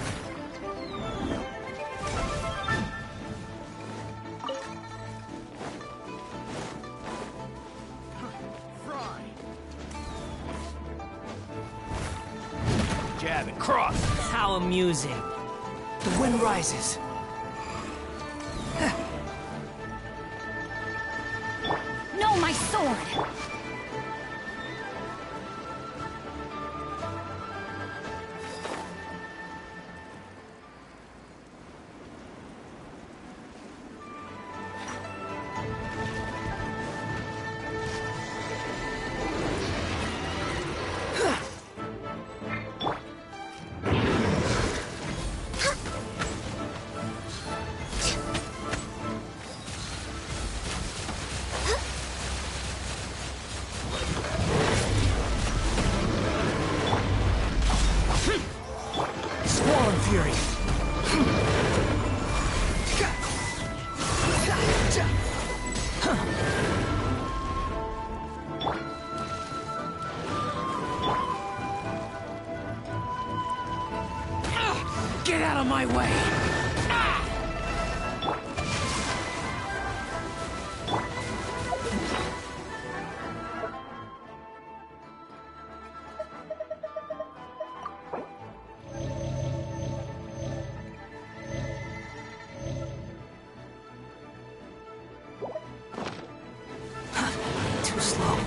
Fry! Jab and cross! How amusing. The wind rises. No, my sword! Squall and Fury. Get out of my way! Too slow.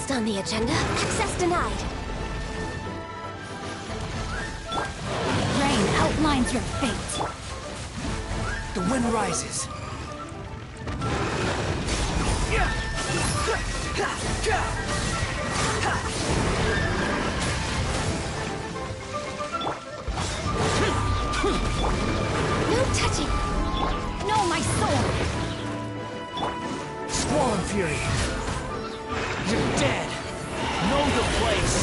Next on the agenda, access denied. Rain outlines your fate. The wind rises. No touching! No, my sword! Swarm Fury! You're dead! Know the place!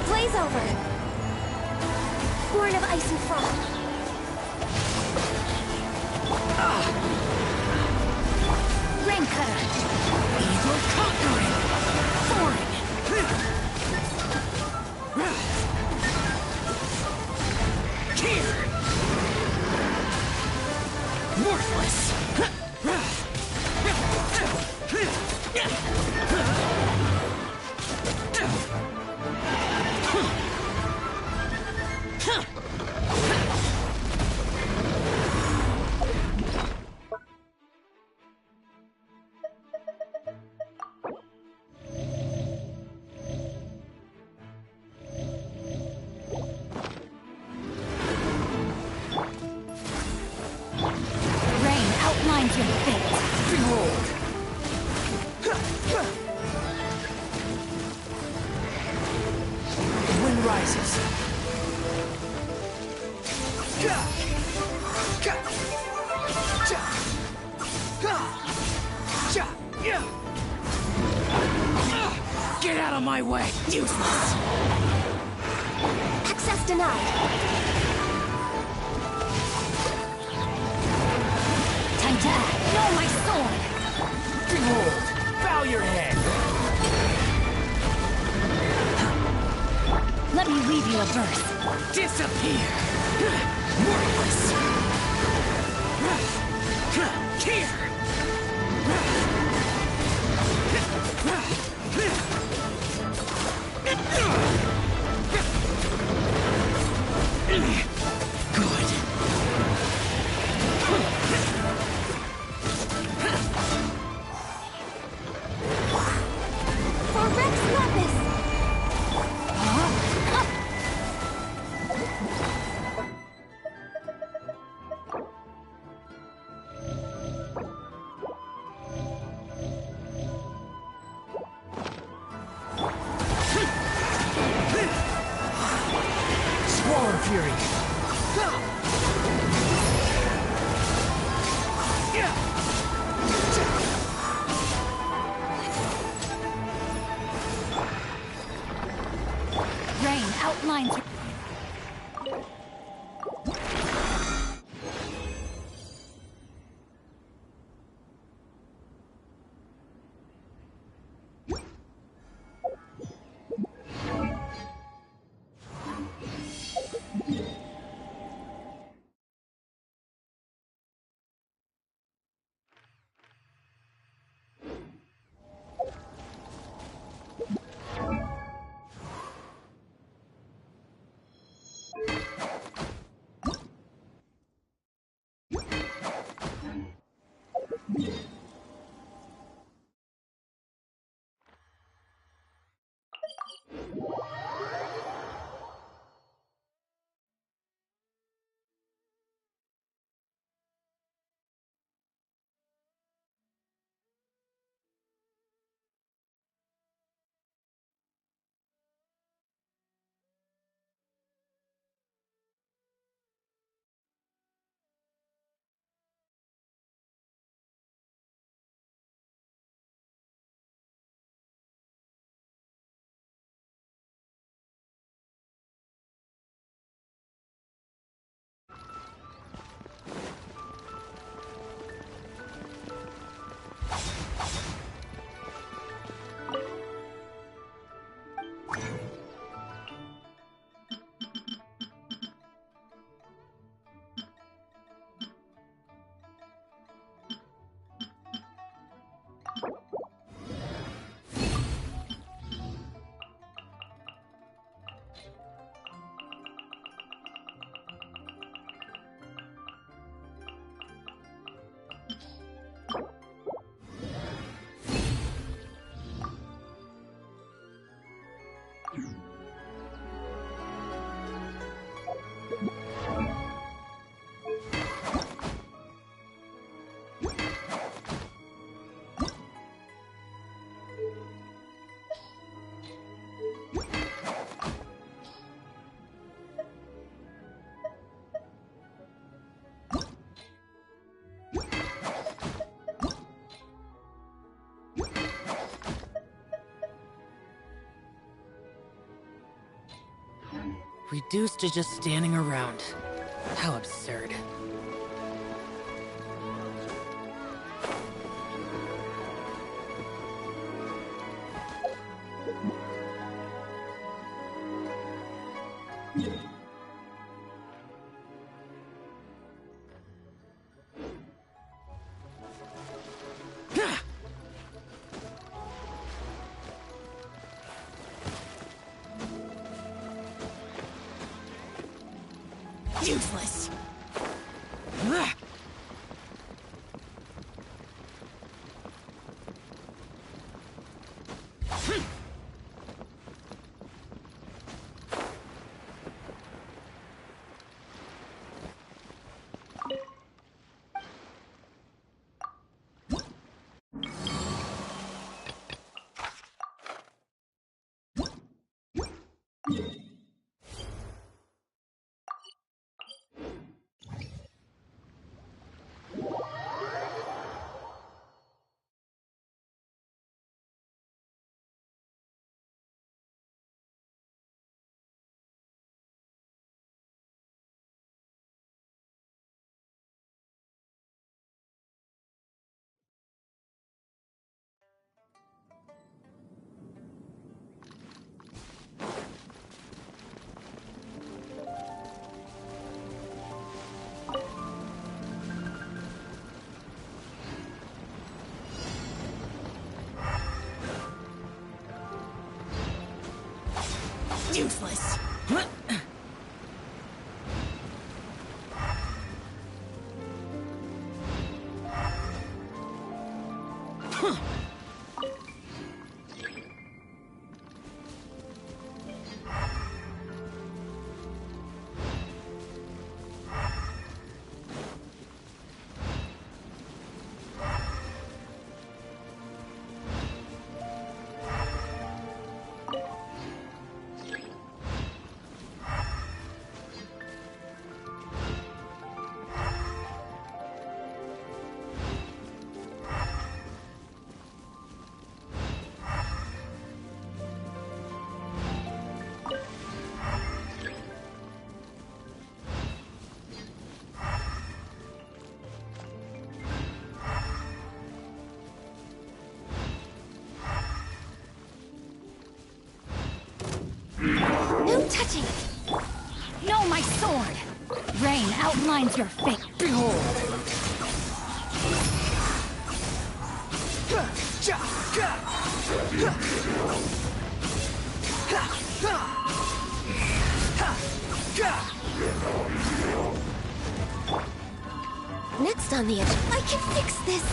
Blaze over! Born of ice and frost. Rain cutter! Eagle conquering! Thorn! Here! Worthless! Rain outlines your fate. Behold! The wind rises. Get out of my way, useless! Access denied. Time to act. No, my sword! Behold! Bow your head! Let me weave you a verse. Disappear! Worthless! Here! Good. For Rex Lapis! Swarm Fury! Rain outlines your... reduced to just standing around. How absurd. Useless. Useless. No touching! No, my sword! Rain outlines your fate. Behold! Next on the edge. I can fix this!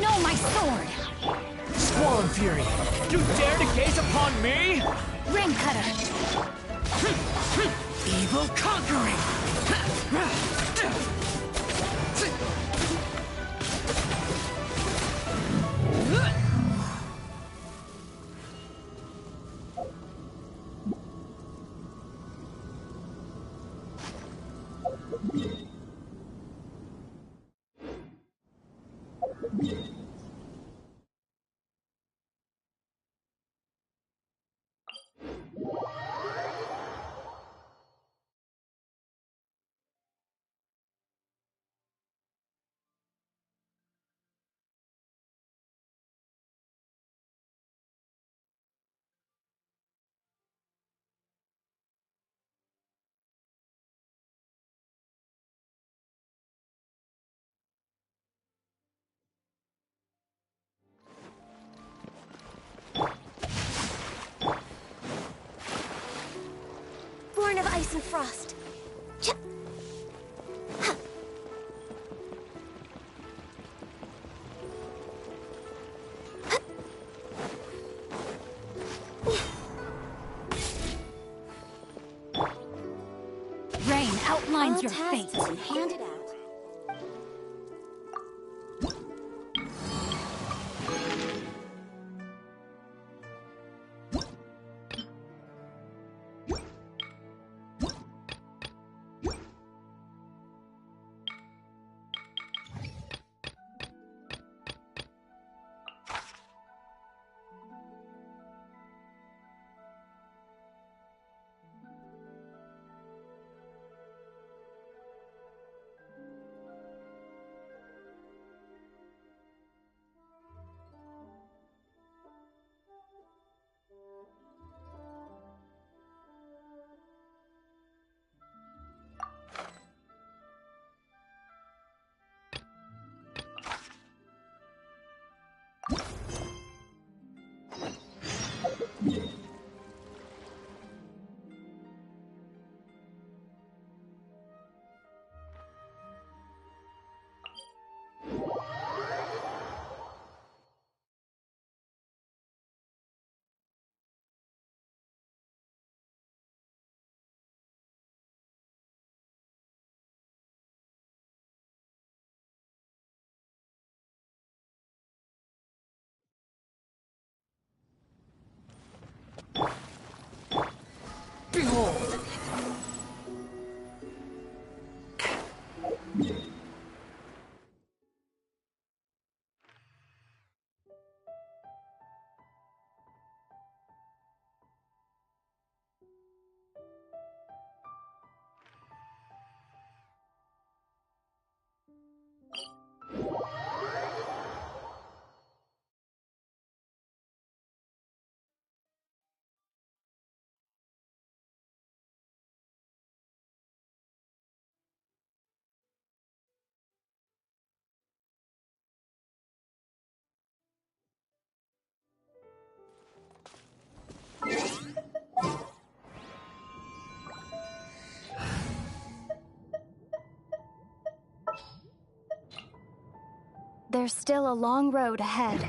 No, my sword! Squall and Fury, you dare to gaze upon me? Ring cutter! Evil conquering! Born of ice and frost. Rain outlines your fate. Hand it out. Behold! There's still a long road ahead.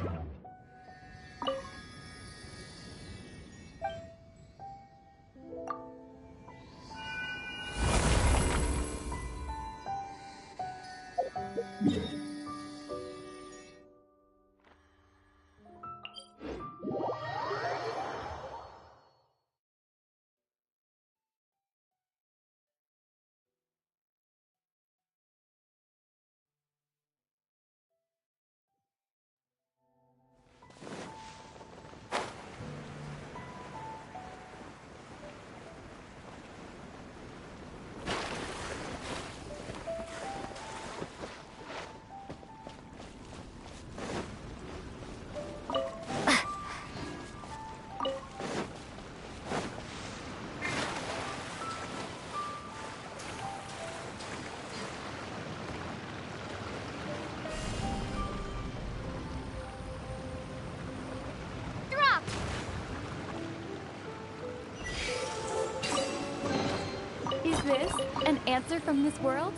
Is this an answer from this world?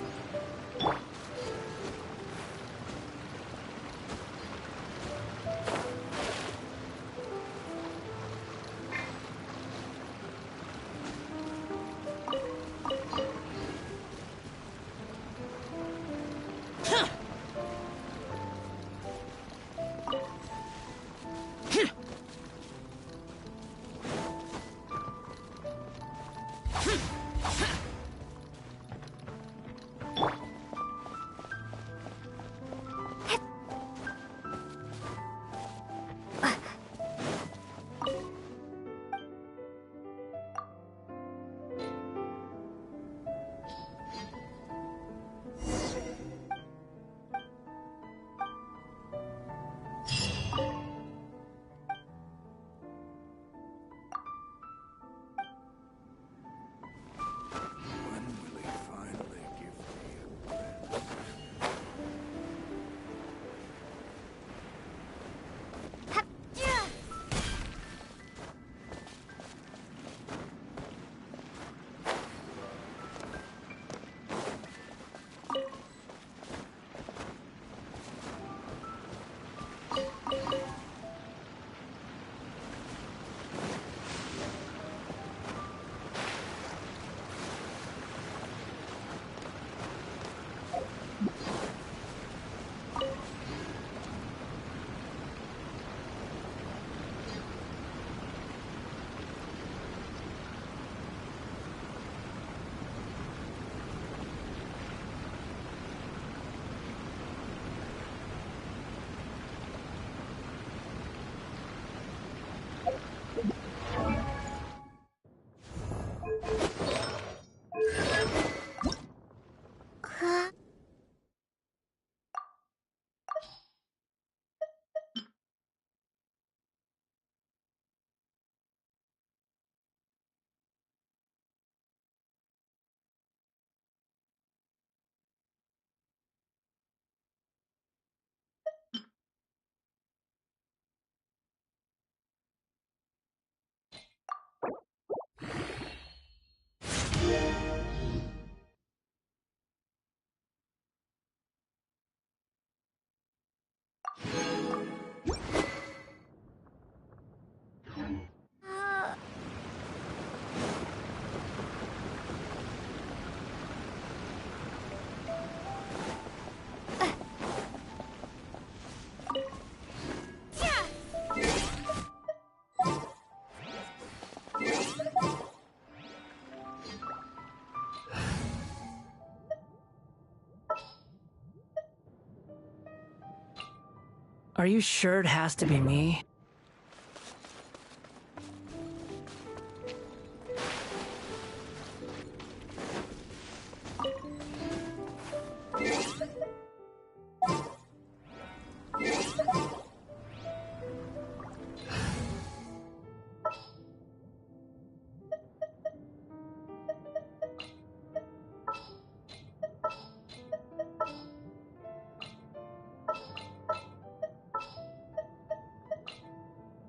Are you sure it has to be me?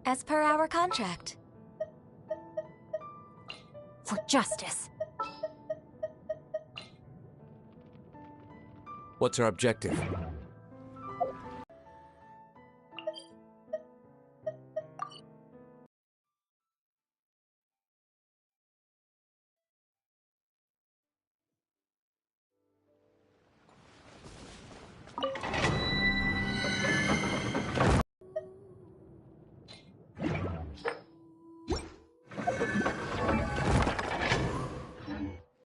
As per our contract. For justice. What's our objective?